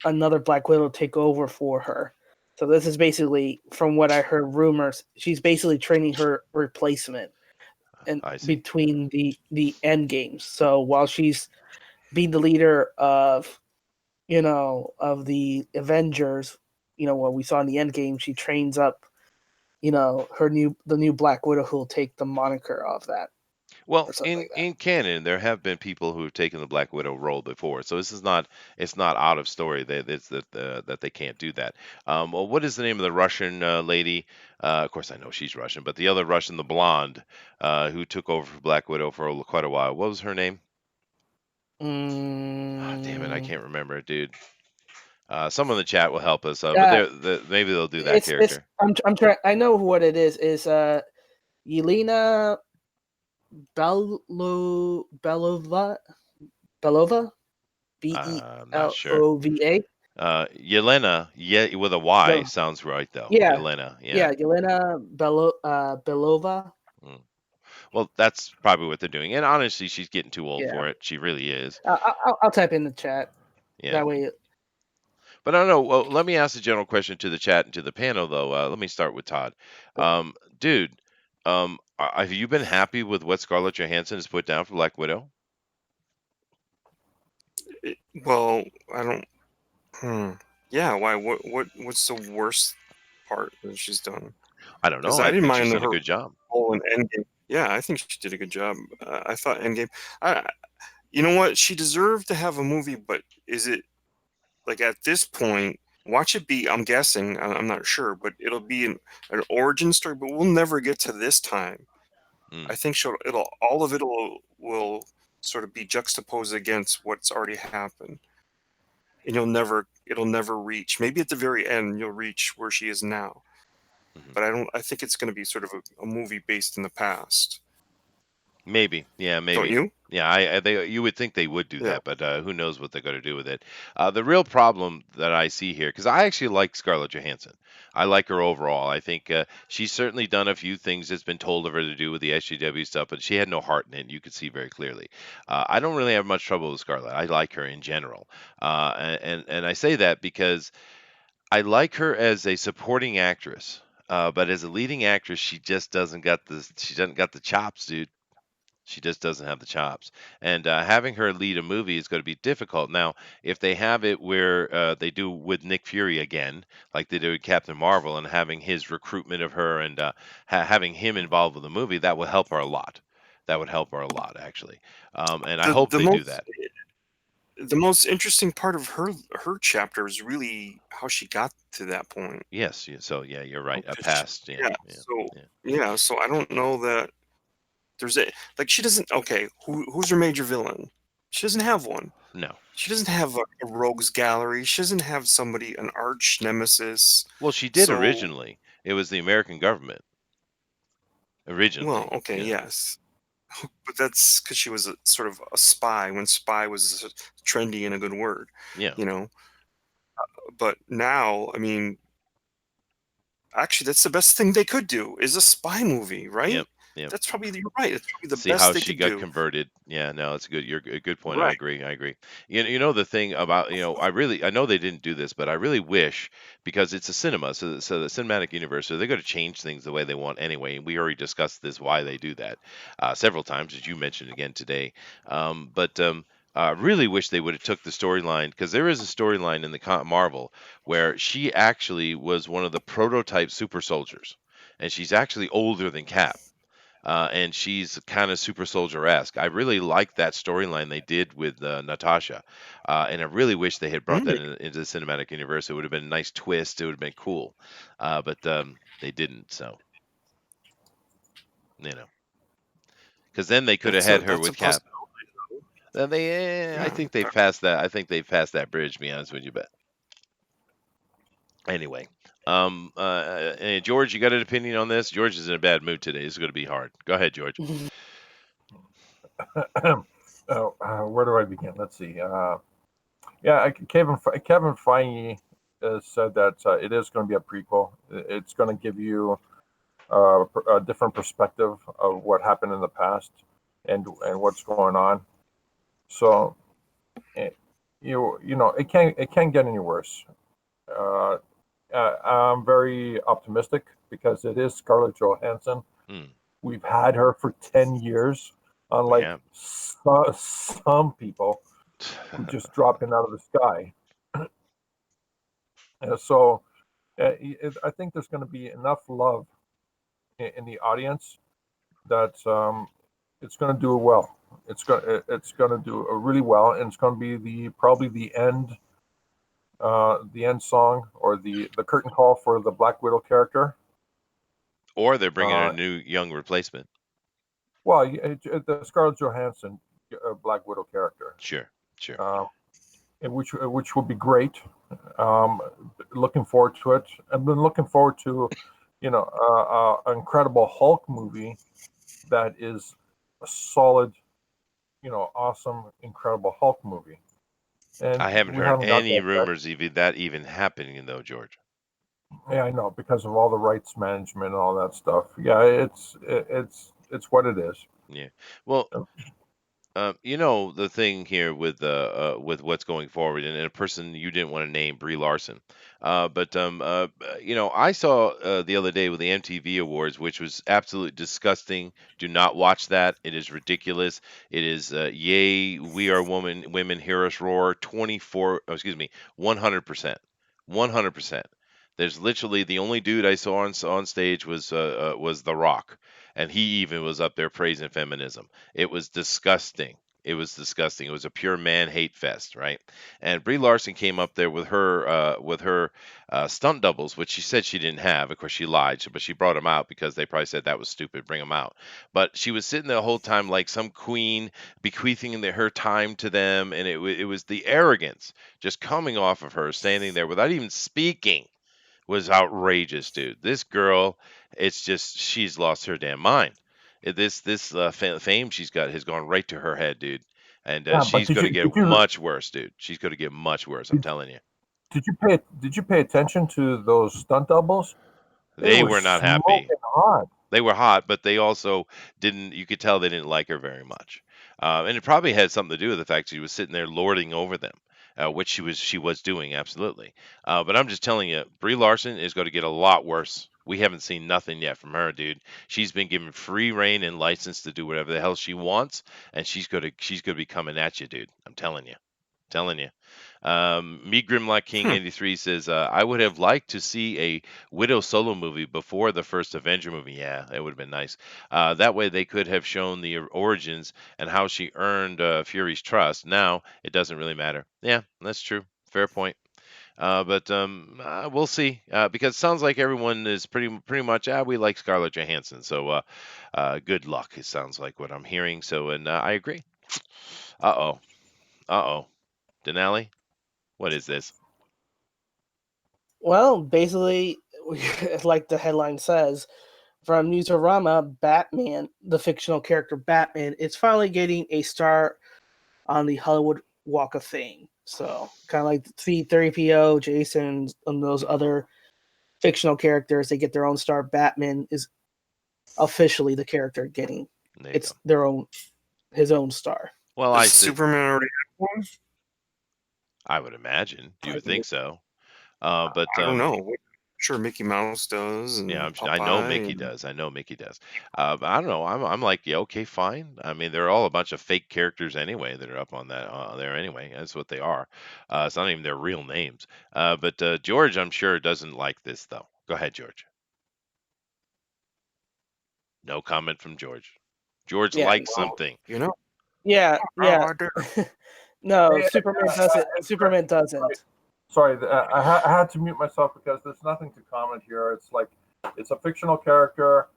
another Black Widow take over for her. So this is basically, from what I heard rumors, she's basically training her replacement and I see. between the end games. So while she's being the leader of the Avengers, what we saw in the end game, she trains up the new Black Widow who will take the moniker of that. Well, Or something in like that. in canon, there have been people who have taken the Black Widow role before, so this is not it's not out of story that they can't do that. Well, what is the name of the Russian lady? Of course, I know she's Russian, but the other Russian, the blonde, who took over for Black Widow for quite a while. What was her name? Ah, damn it, I can't remember it, dude. Someone in the chat will help us, but maybe they'll do that character. I'm trying. I know what it is. Is Yelena Belova I'm not sure. Belova. Yelena, yeah, with a Y Bel- sounds right though. Yeah. Yelena, Yeah, Yelena Belova. Well, that's probably what they're doing. And honestly, she's getting too old Yeah. for it. She really is. I'll type in the chat. Yeah. That way. But I don't know. Well, let me ask a general question to the chat and to the panel, though. Let me start with Todd. Dude, have you been happy with what Scarlett Johansson has put down for Black Widow? Well, I don't. Yeah. Why? What's the worst part that she's done? I don't know. 'Cause I I didn't think she's mind done a her good job. role in Endgame. Yeah, I think she did a good job. I thought Endgame. You know what? She deserved to have a movie, but is it like at this point? Watch it be. I'm guessing. I'm not sure, but it'll be an origin story. But we'll never get to this time. I think all of it will sort of be juxtaposed against what's already happened, and it'll never reach. Maybe at the very end you'll reach where she is now. But I think it's going to be sort of a movie based in the past. Maybe, yeah, maybe. Don't you? Yeah, you would think they would do Yeah. that, but who knows what they're going to do with it? The real problem that I see here, because I actually like Scarlett Johansson, I like her overall. I think she's certainly done a few things that's been told of her to do with the SJW stuff, but she had no heart in it. You could see very clearly. I don't really have much trouble with Scarlett. I like her in general, and I say that because I like her as a supporting actress. But as a leading actress, she doesn't got the chops, dude. She just doesn't have the chops. And having her lead a movie is going to be difficult. Now, if they have it where they do with Nick Fury again, like they do with Captain Marvel, and having his recruitment of her and having him involved with the movie, that would help her a lot. That would help her a lot, actually. And I hope they do that. The most interesting part of her chapter is really how she got to that point. Yes. So yeah, you're right. A Because past. So I don't know that. There's a like she doesn't. Okay, who's her major villain? She doesn't have one. No. She doesn't have a rogues gallery. She doesn't have somebody an arch nemesis. Well, she did So originally. It was the American government well, originally. okay, You know. yes, but that's because she was a sort of a spy when spy was trendy and a good word, Yeah. you know. But now, I mean, actually, that's the best thing they could do is a spy movie, right? Yep. Yep. That's probably you're right. It's probably the See best how they she could got do. converted. Yeah, no, it's good. You're a good point. I Right. agree. I agree. You know the thing about, I know they didn't do this, but I really wish, because it's a cinema, so the cinematic universe, so they're going to change things the way they want anyway. And we already discussed this why they do that several times, as you mentioned again today. But I really wish they would have took the storyline, because there is a storyline in the Marvel where she actually was one of the prototype super soldiers, and she's actually older than Cap, and she's kind of super soldier-esque. I really like that storyline they did with Natasha, and I really wish they had brought that Mm, into the cinematic universe. It would have been a nice twist. It would have been cool, but they didn't. So, you know, because then they could have had her that's a with Cap. possibility. Then I Yeah. think they've passed that. I think they've passed that bridge. To be honest with you, but anyway. George, you got an opinion on this? George is in a bad mood today. This is going to be hard. Go ahead, George. Where do I begin? Let's see. Yeah, Kevin Feige has said that it is going to be a prequel. It's going to give you a different perspective of what happened in the past and what's going on. So it, it can't get any worse. Uh, I'm very optimistic because it is Scarlett Johansson. Hmm. We've had her for 10 years, unlike Yeah. some people who just drop in out of the sky. So I think there's going to be enough love in the audience that it's going to do well. It's going to do really well, and it's going to be probably the end song or the curtain call for the Black Widow character. Or they're bringing a Uh, new young replacement. well, the Scarlett Johansson Black Widow character, Sure. Sure. uh, which will be great. Um, Looking forward to it. I've been looking forward to, an Incredible Hulk movie that is a solid, awesome Incredible Hulk movie, and I haven't we heard haven't got any that yet. rumors of that even happening though, George. Yeah, I know because of all the rights management and all that stuff. Yeah, it's what it is. Yeah. Well, the thing here with what's going forward, and a person you didn't want to name, Brie Larson, but I saw the other day with the MTV Awards, which was absolutely disgusting. Do not watch that; it is ridiculous. It is yay, we are women, hear us roar. 24, oh, excuse me, 100%, 100%. There's literally the only dude I saw on stage was The Rock, and he even was up there praising feminism. It was disgusting. It was disgusting. It was a pure man hate fest, right? And Brie Larson came up there with her stunt doubles, which she said she didn't have. Of course, she lied, but she brought them out because they probably said that was stupid. Bring them out. But she was sitting there the whole time like some queen, bequeathing her time to them, and it was the arrogance just coming off of her, standing there without even speaking, was outrageous, dude. This girl, it's just she's lost her damn mind. This fame she's got has gone right to her head, dude, and Yeah, but she's going to get much worse, dude. She's going to get much worse. I'm did, telling you. did you pay attention to those stunt doubles? They They were were not happy. smoking hot. They were hot, but they also didn't. You could tell they didn't like her very much, and it probably had something to do with the fact she was sitting there lording over them, which she was doing absolutely. But I'm just telling you, Brie Larson is going to get a lot worse. We haven't seen nothing yet from her, dude. She's been given free reign and license to do whatever the hell she wants, and she's gonna be coming at you, dude. I'm telling you, telling you. Me Grimlock King Hmm. 83 says, I would have liked to see a Widow solo movie before the first Avenger movie. Yeah, that would have been nice. That way they could have shown the origins and how she earned Fury's trust. Now it doesn't really matter. Yeah, that's true. Fair point. But we'll see. Because it sounds like everyone is pretty much we like Scarlett Johansson. So good luck. It sounds like what I'm hearing. So and I agree. Uh oh. Uh oh. Denali, what is this? Well, basically, like the headline says, from Newsarama, Batman, the fictional character Batman, is finally getting a star on the Hollywood Walk of Fame. So, kind of like C-3PO, Jason, and those other fictional characters, they get their own star. Batman is officially the character getting There you go. his own star. Well, Does Superman already have one? I would imagine you I would do. think so. But I don't know. Sure, Mickey Mouse does, yeah, and I know Popeye, Mickey and does. I know Mickey does. But I don't know. I'm like, yeah, okay, fine. I mean, they're all a bunch of fake characters anyway that are up on that there anyway. That's what they are. It's not even their real names. But George, I'm sure doesn't like this though. Go ahead, George. No comment from George. George Yeah, likes well, something. yeah, oh, yeah. I do. No, Hey, Superman doesn't. Superman doesn't. Sorry, I had to mute myself because there's nothing to comment here. It's like it's a fictional character.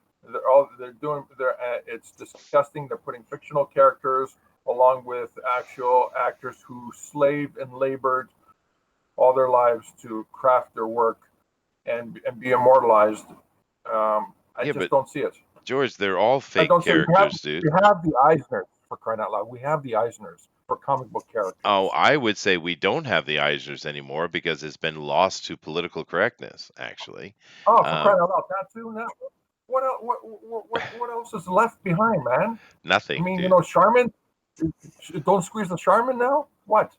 It's disgusting. They're putting fictional characters along with actual actors who slaved and labored all their lives to craft their work and be immortalized. I Yeah, just but don't see it. George, they're all I fake don't see it. characters, dude. We have the Eisners, for crying out loud. We have the Eisners for comic book Oh, characters. I would say we don't have the Eisners anymore because it's been lost to political correctness, actually. Oh, for Um, crying out loud, that too now. What else? What else is left behind, man? I Nothing, mean, dude. Charmin. Don't squeeze the Charmin now. What?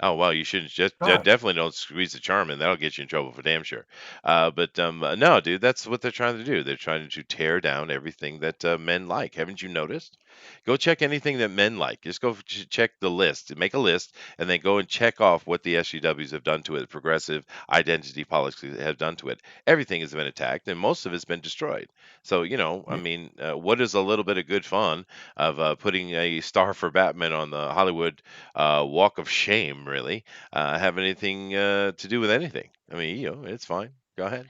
Oh well, you shouldn't God. definitely don't squeeze the charm in. That'll get you in trouble for damn sure. But no, dude, that's what they're trying to do. They're trying to tear down everything that men like. Haven't you noticed? Go check anything that men like. Just go check the list. Make a list, and then go and check off what the SGWs have done to it. Progressive identity policies have done to it. Everything has been attacked, and most of it's been destroyed. So I Yeah. mean, what is a little bit of good fun of putting a star for Batman on the Hollywood walk of shame, really, have anything to do with anything. I mean, it's fine. Go ahead.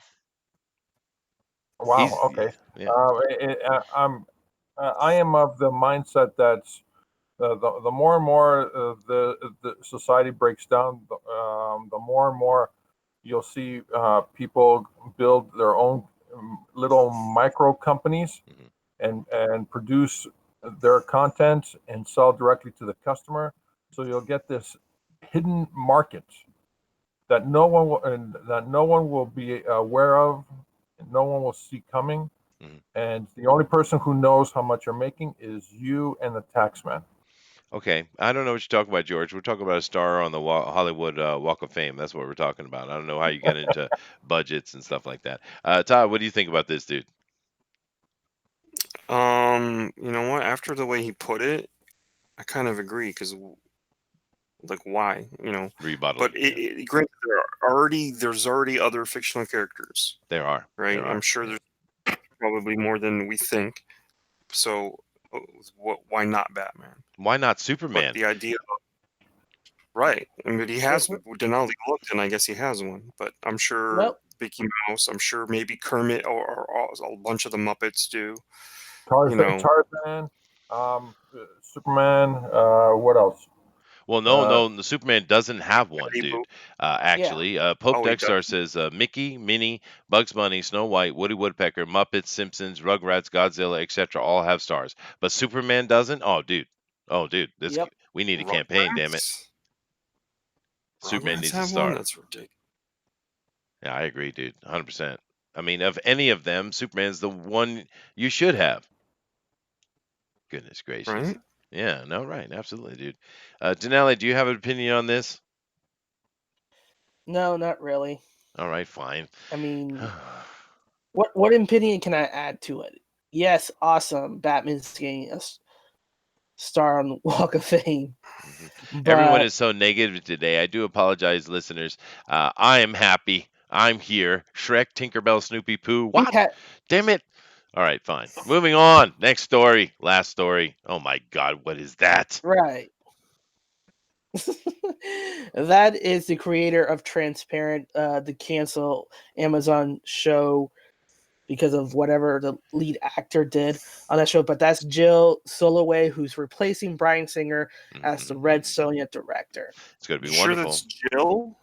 Wow. He's Okay. yeah. I am of the mindset that the more and more the society breaks down, the more and more you'll see people build their own little micro companies Mhm. and produce their content and sell directly to the customer. So you'll get this hidden market that no one will be aware of, and no one will see coming. Mhm. And the only person who knows how much you're making is you and the taxman. Okay, I don't know what you're talking about, George. We're talking about a star on the Hollywood Walk of Fame. That's what we're talking about. I don't know how you get into budgets and stuff like that. Todd, what do you think about this dude? You know what? After the way he put it, I kind of agree because, like, why? Rebuttal. But Yeah, granted, there's already other fictional characters, there are. right? There I'm are. sure there's probably more than we think. So, why not Batman? Why not But Superman? the idea, right? I mean, he has Denali looked, and I guess he has one. But I'm sure Well, Mickey Mouse. I'm sure maybe Kermit or a bunch of the Muppets do. You Tarzan, know, Tarzan, Superman. What else? Well, no, Uh, no, the Superman doesn't have one, Betty dude. Boop. yeah. Actually, Pope Oh, he does. Dexter says Mickey, Minnie, Bugs Bunny, Snow White, Woody Woodpecker, Muppets, Simpsons, Rugrats, Godzilla, etc. all have stars, but Superman doesn't. Oh, dude, Yep. we need a campaign, damn it. Rugrats. Superman Rugrats needs a have one. star. That's ridiculous. Yeah, I agree, dude, 100%. I mean, of any of them, Superman's the one you should have. Goodness gracious. Right? Yeah, no, right, absolutely, dude. Denali, do you have an opinion on this? No, not really. All right, fine. I mean, what opinion can I add to it? Yes, awesome. Batman's getting a star on the Walk of Fame, Mhm. Everyone but is so negative today. I do apologize, listeners. I am happy. I'm here. Shrek, Tinkerbell, Snoopy, Pooh. he What? had Damn it. All right, fine. Moving on. Next story. Last story. Oh my God, what is that? right. That is the creator of Transparent, the cancel Amazon show because of whatever the lead actor did on that show. But that's Jill Soloway, who's replacing Bryan Singer as the Red Mhm. Sonja director. It's going to You be sure wonderful. that's Jill?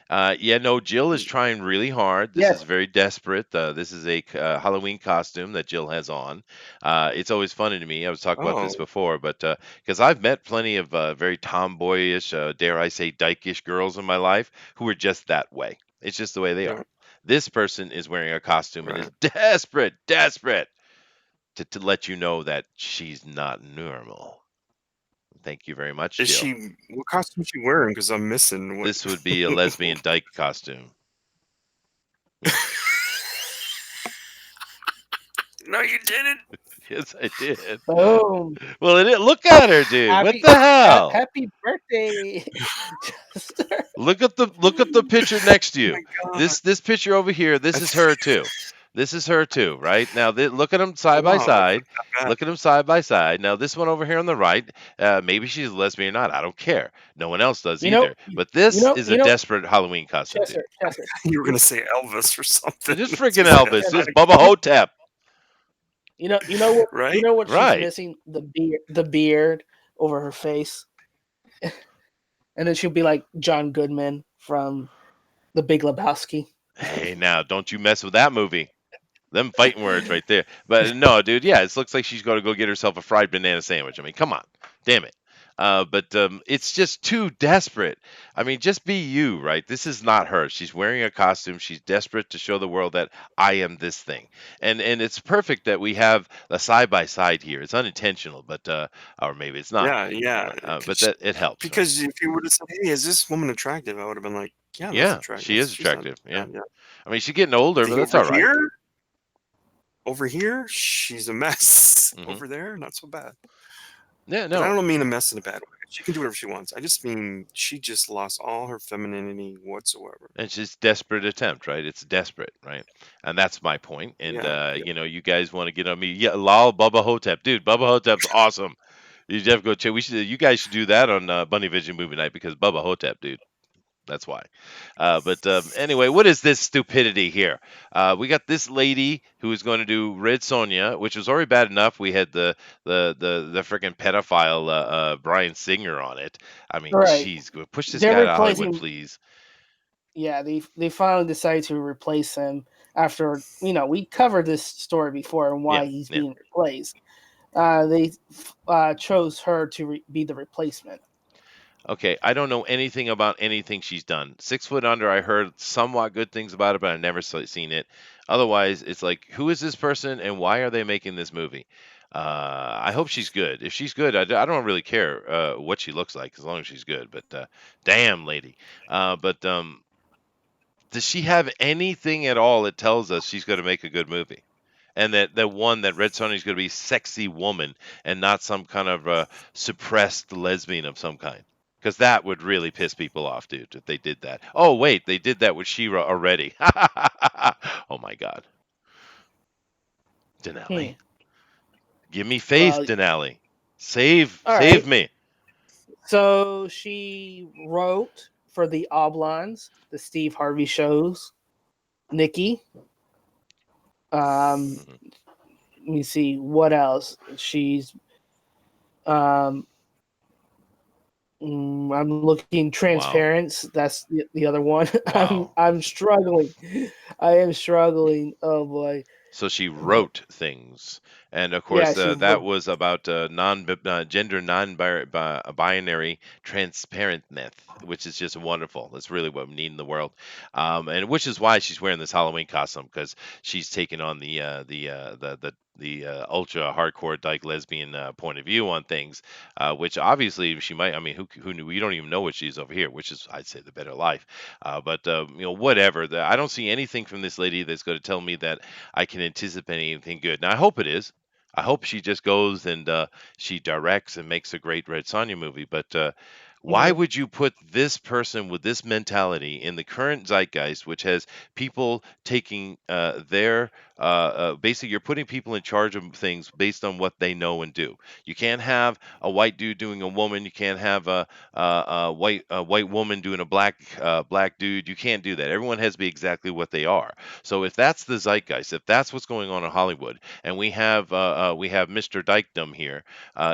Yeah, no, Jill is trying really hard. This Yes. is very desperate. This is a Halloween costume that Jill has on. It's always funny to me. I was talking about Oh, this before, but because I've met plenty of very tomboyish, dare I say, dykish girls in my life who are just that way. It's just the way they yeah, are. This person is wearing a costume and is right. desperate, desperate to let you know that she's not normal. Thank you very much, Is Jill. she? What costume is she wearing? Because I'm missing what. This would be a lesbian dyke costume. Yeah. No, you didn't. Yes, I did. Boom. Well, look at her, dude. What the hell? Happy birthday, Chester. Look at the picture next to Oh you. my god. This picture over here. This is her too. This is her too, right? Now look at them Oh side by wow, that's side. not bad. Look at them side by side. Now this one over here on the right, maybe she's a lesbian or not. I don't care. No one else does You know, either. But this is a you know, desperate Halloween costume, dude. Chester. You were gonna say Elvis or something. It's just It's freaking just like, Elvis. Chester. It's Bubba Hotep. right? You know what she's Right. missing? The beard over her face, and then she'll be like John Goodman from The Big Lebowski. Hey, now don't you mess with that movie. Them fighting words right there. But no, dude, yeah, it looks like she's going to go get herself a fried banana sandwich. I mean, come on. Damn it. But it's just too desperate. I mean, just be you, right? This is not her. She's wearing a costume. She's desperate to show the world that I am this thing. And it's perfect that we have a side by side here. It's unintentional, but or maybe it's not. Yeah. But that it helps, right? Because if you would have said, "Hey, is this woman attractive?" I would have been like, "Yeah, that's Yeah, attractive. she is She's not attractive. Yeah. bad." Yeah. I mean, she's getting older, but The that's all right. over here, she's a mess. Hmm. Over there, not so bad. Yeah, But I no. don't mean a mess in a bad way. She can do whatever she wants. I just mean she just lost all her femininity whatsoever. It's just desperate attempt, right? It's desperate, right? And that's my point. And Yeah. you guys want to get on me? Yeah, lol, Bubba Hotep, dude. Bubba Hotep's awesome. You have to go check. You guys should do that on Bunny Vision Movie Night because Bubba Hotep, dude. That's why. But anyway, what is this stupidity here? We got this lady who is going to do Red Sonja, which was already bad enough. We had the freaking pedophile Brian Singer on it. I mean, All right, jeez, push this they're guy out of Hollywood, replacing. please. Yeah, they finally decided to replace him after we covered this story before and Yeah, why he's yeah. being replaced. They chose her to be the replacement. Okay, I don't know anything about anything she's done. 6 Foot Under, I heard somewhat good things about it, but I've never seen it. Otherwise, it's like, who is this person and why are they making this movie? I hope she's good. If she's good, I don't really care what she looks like as long as she's good. But damn, lady. But does she have anything at all that tells us she's going to make a good movie? And that Red Sonja's going to be sexy woman and not some kind of suppressed lesbian of some kind. Because that would really piss people off, dude, if they did that. Oh wait, they did that with She-Ra already. Oh my God, Hmm. Dinale, give me faith, Well, Dinale, save all right. me. So she wrote for the Oblongs, the Steve Harvey shows, Nikki. Mhm. Let me see what else. She's um I'm looking Wow, Transparent. That's the other one. wow. I'm struggling. I am struggling. Oh boy. So she But wrote things, and of yeah, course she that wrote. was about gender non-binary transparent myth, which is just wonderful. That's really what we need in the world, and which is why she's wearing this Halloween costume because she's taking on the ultra hardcore dyke lesbian point of view on things, which obviously she might. I mean, who knew? We don't even know what she's over here, which is I'd say the better life. But whatever. I don't see anything from this lady that's going to tell me that I can anticipate anything good. Now I hope it is. I hope she just goes and she directs and makes a great Red Sonja movie. But Why would you put this person with this mentality in the current zeitgeist, which has people taking their basically, you're putting people in charge of things based on what they know and do. You can't have a white dude doing a woman. You can't have a white woman doing a black dude. You can't do that. Everyone has to be exactly what they are. So if that's the zeitgeist, if that's what's going on in Hollywood, and we have Mr. Dykedom here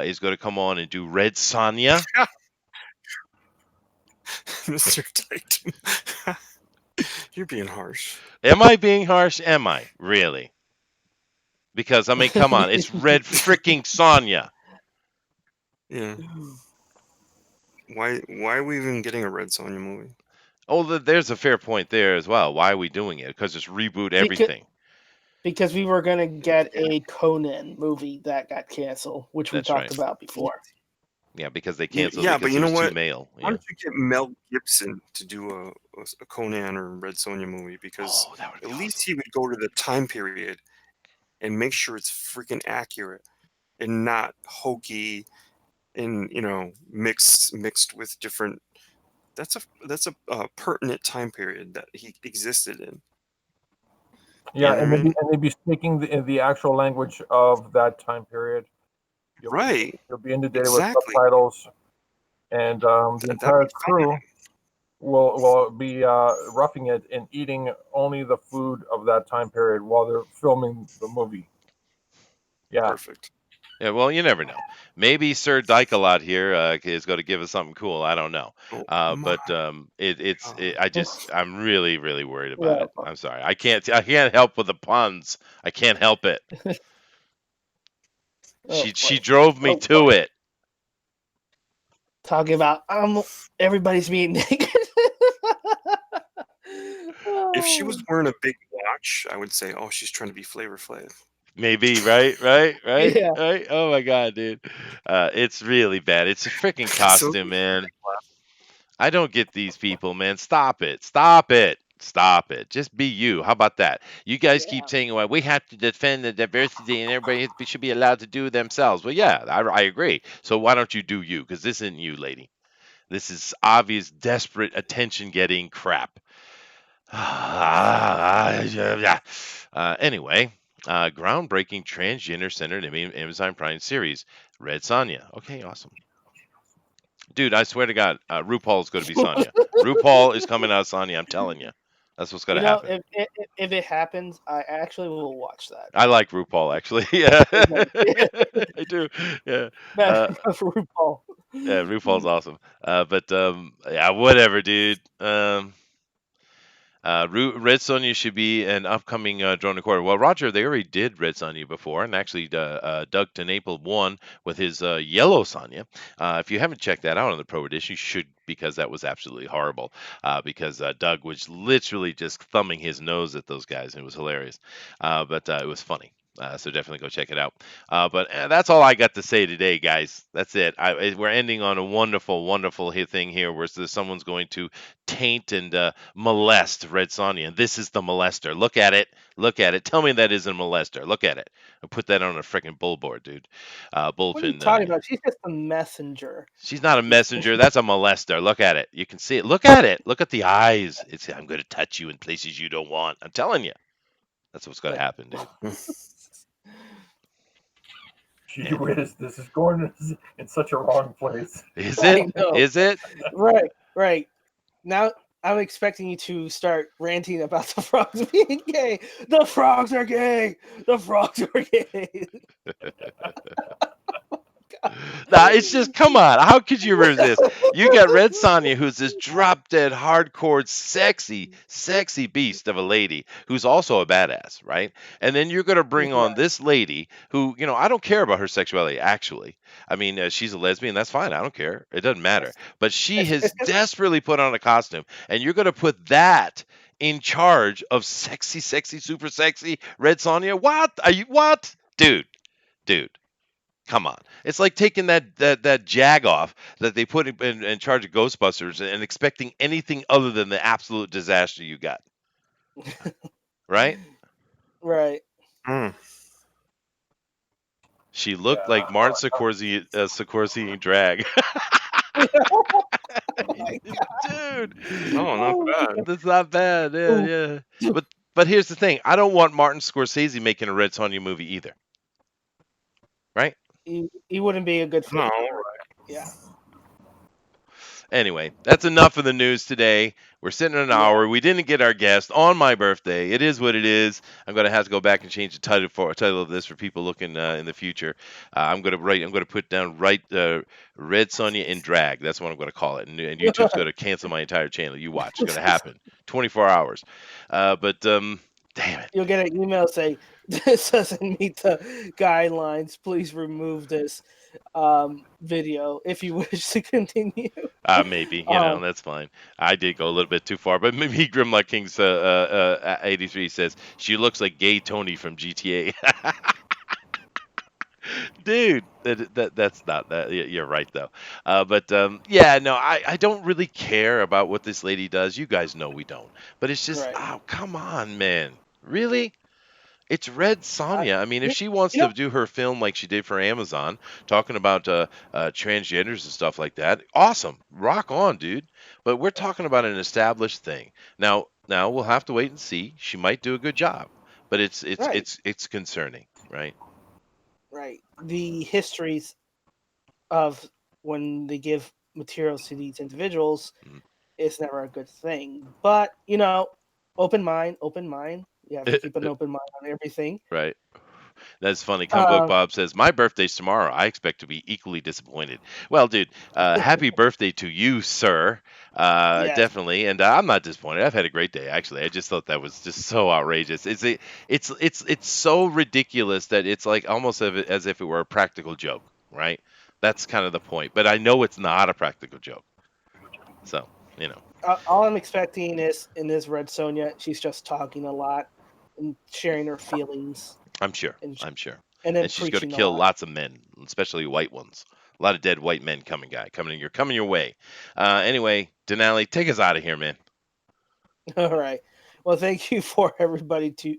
is going to come on and do Red Sonja. Mr. Titan. You're being harsh. Am I being harsh? Am I really? Because I mean, come on, it's Red freaking Sonja. Yeah. Why are we even getting a Red Sonja movie? Oh, there's a fair point there as well. Why are we doing it? Because it's reboot everything. Because we were gonna get a Conan movie that got canceled, which we That's talked right. about before. Yeah, because they canceled Yeah, it but because you it know was too what? male. Why Yeah. don't you get Mel Gibson to do a Conan or Red Sonja movie? Because Oh, that would at be least awesome. he would go to the time period and make sure it's freaking accurate and not hokey and mixed with different. That's a pertinent time period that he existed in. Yeah, You know what I mean? and they'd be speaking the actual language of that time period. Right. You'll be inundated with Exactly. subtitles, and the That'd entire be crew will be roughing it and eating only the food of that time period while they're filming the movie. Yeah, perfect. Yeah, well, you never know. Maybe Sir Dyke-a-lot here is going to give us something cool. I don't know. Oh But my I'm really, really worried about Yeah. it. I'm sorry. I can't help with the puns. I can't help it. Oh, She boy. drove me Oh, to it. Talking about everybody's being naked. If she was Oh, wearing a big watch, I would say, oh, she's trying to be Flavor Flav. Maybe, right? yeah. Right? Oh my god, dude. It's really bad. It's a freaking So costume, man. I don't get these people, man. Stop it. Stop it. Stop it. Just be you. How about that? You guys keep Yeah. saying, well, we have to defend the diversity and everybody should be allowed to do themselves. Well, yeah, I agree. So why don't you do you? Because this isn't you, lady. This is obvious, desperate, attention getting crap. Anyway, groundbreaking transgender centered Amazon Prime series, Red Sonja. Okay, awesome. Dude, I swear to God, RuPaul's going to be Sonya. RuPaul is coming out Sonya. I'm telling you, that's what's going You to know, happen. if it happens, I actually will watch that. I like RuPaul actually. Yeah, Yeah. I do. Yeah, Not uh, for RuPaul. yeah, RuPaul's awesome. But yeah, whatever, dude. Red Sonja should be an upcoming drone recorder. Well, Roger, they already did Red Sonja before, and actually Doug Tenaple won with his Yellow Sonja. If you haven't checked that out on the Pro Edition, you should, because that was absolutely horrible. Because Doug was literally just thumbing his nose at those guys, and it was hilarious. But it was funny. So definitely go check it out. But that's all I got to say today, guys. That's it. We're ending on a wonderful, wonderful thing here, where someone's going to taint and molest Red Sonja, and this is the molester. Look at it. Look at it. Tell me that isn't a molester. Look at it. And put that on a freaking billboard, dude. What are you Bullfin. talking about? She's just a messenger. She's not a messenger. That's a molester. Look at it. You can see it. Look at it. Look at the eyes. It's I'm going to touch you in places you don't want. I'm telling you. That's what's going to happen, dude. gee whiz, this is going in such a wrong place. Is I it? know. Is it? Right. Now I'm expecting you to start ranting about the frogs being gay. The frogs are gay. The frogs are gay. Nah, it's just, come on. How could you resist? You got Red Sonja, who's this drop dead, hardcore, sexy beast of a lady who's also a badass, right? And then you're going to bring on this lady who, I don't care about her sexuality, actually. I mean, she's a lesbian. That's fine. I don't care. It doesn't matter. But she has desperately put on a costume, and you're going to put that in charge of sexy, super sexy Red Sonja? What? Are you, what? Dude. Come on. It's like taking that jag off that they put in charge of Ghostbusters and expecting anything other than the absolute disaster you got. Right? Right. She looked like Martin Scorsese in drag. No, not Oh my bad. That's not bad. Yeah, God. yeah. But here's the thing. I don't want Martin Scorsese making a Red Sonja movie either. Right? He wouldn't be a good fit. No, Yeah. Anyway, that's enough of the news today. We're sitting at an Yeah. hour. We didn't get our guest on my birthday. It is what it is. I'm going to have to go back and change the title of this for people looking in the future. I'm going to put down Red Sonja in drag. That's what I'm going to call it. And YouTube's going to cancel my entire channel. You watch. It's going to happen. 24 hours. Damn it. You'll get an email saying this doesn't meet the guidelines. Please remove this video if you wish to continue. Maybe Um, that's fine. I did go a little bit too far, but maybe Grimlock Kings 83 says she looks like Gay Tony from GTA. Dude, that's not that. You're right though. Yeah, no, I don't really care about what this lady does. You guys know we don't. But it's just, right. oh, come on, man. Really? It's Red I, Sonja. I mean, if you, she wants you to know, do her film like she did for Amazon, talking about transgenders and stuff like that, awesome, rock on, dude. But we're talking about an established thing. Now we'll have to wait and see. She might do a good job, but right, it's concerning, right? right. The histories of when they give materials to these individuals Mm. is never a good thing. But open mind, open mind. You have to keep an open mind on everything. Right. That's funny. Comic Book Um, Bob says, "My birthday's tomorrow. I expect to be equally disappointed." Well, dude, happy birthday to you, sir. yes, Definitely, and I'm not disappointed. I've had a great day, actually. I just thought that was just so outrageous. It's so ridiculous that it's like almost as if it were a practical joke, right? That's kind of the point. But I know it's not a practical joke, so you know, all I'm expecting is in this Red Sonja, she's just talking a lot and sharing her feelings I'm sure. and I'm sure. and then And she's going to preaching a kill lot. lots of men, especially white ones. A lot of dead white men coming your way. Anyway, Denali, take us out of here, man. All right. Well, thank you for everybody to.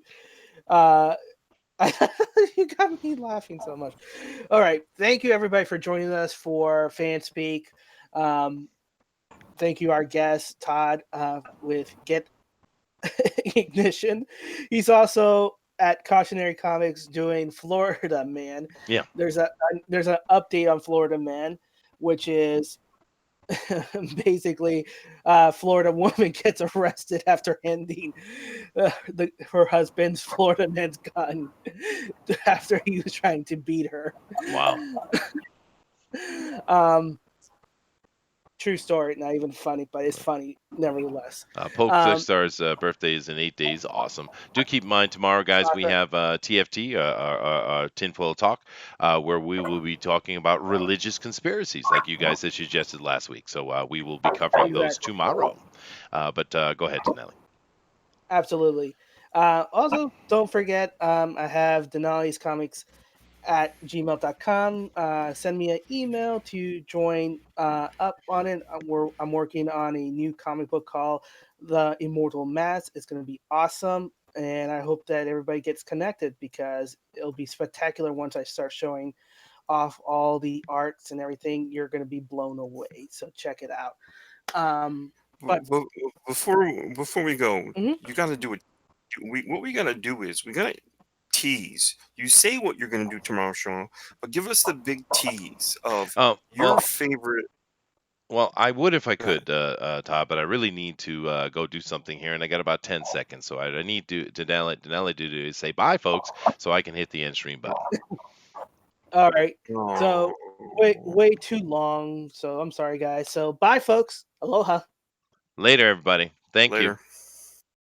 Uh, you got me laughing so much. All right. Thank you, everybody, for joining us for FanSpeak. Um, thank you, our guest, Todd, with Get Ignition. He's also at Cautionary Comics doing Florida Man. Yeah. There's an update on Florida Man, which is basically Florida woman gets arrested after handing her husband's Florida man's gun after he was trying to beat her. Wow. True story, not even funny, but it's funny nevertheless. Poke Star's birthday is in 8 days. Awesome. Do keep in mind tomorrow, guys, we have TFT, Tinfoil Talk, where we will be talking about religious conspiracies, like you guys had suggested last week. So we will be covering those Exactly. tomorrow. But go ahead, Denali. Absolutely. Also, don't forget, I have dinalescomics at gmail.com. Send me an email to join up on it. I'm working on a new comic book called The Immortal Mass. It's going to be awesome. And I hope that everybody gets connected because it'll be spectacular once I start showing off all the arts and everything. You're going to be blown away. So check it out. But before we go, Mhm. you got to do it. What we got to do is we got to tease. You say what you're going to do tomorrow, Sean, but give us the big tease of Oh, your favorite. well, I would if I Go ahead. could, Todd, but I really need to go do something here, and I got about 10 seconds. So I need to Denali to say bye, folks, so I can hit the end stream button. all right. So Oh. way too long. So I'm sorry, guys. So bye, folks. Aloha. Later, everybody. Thank you. Later.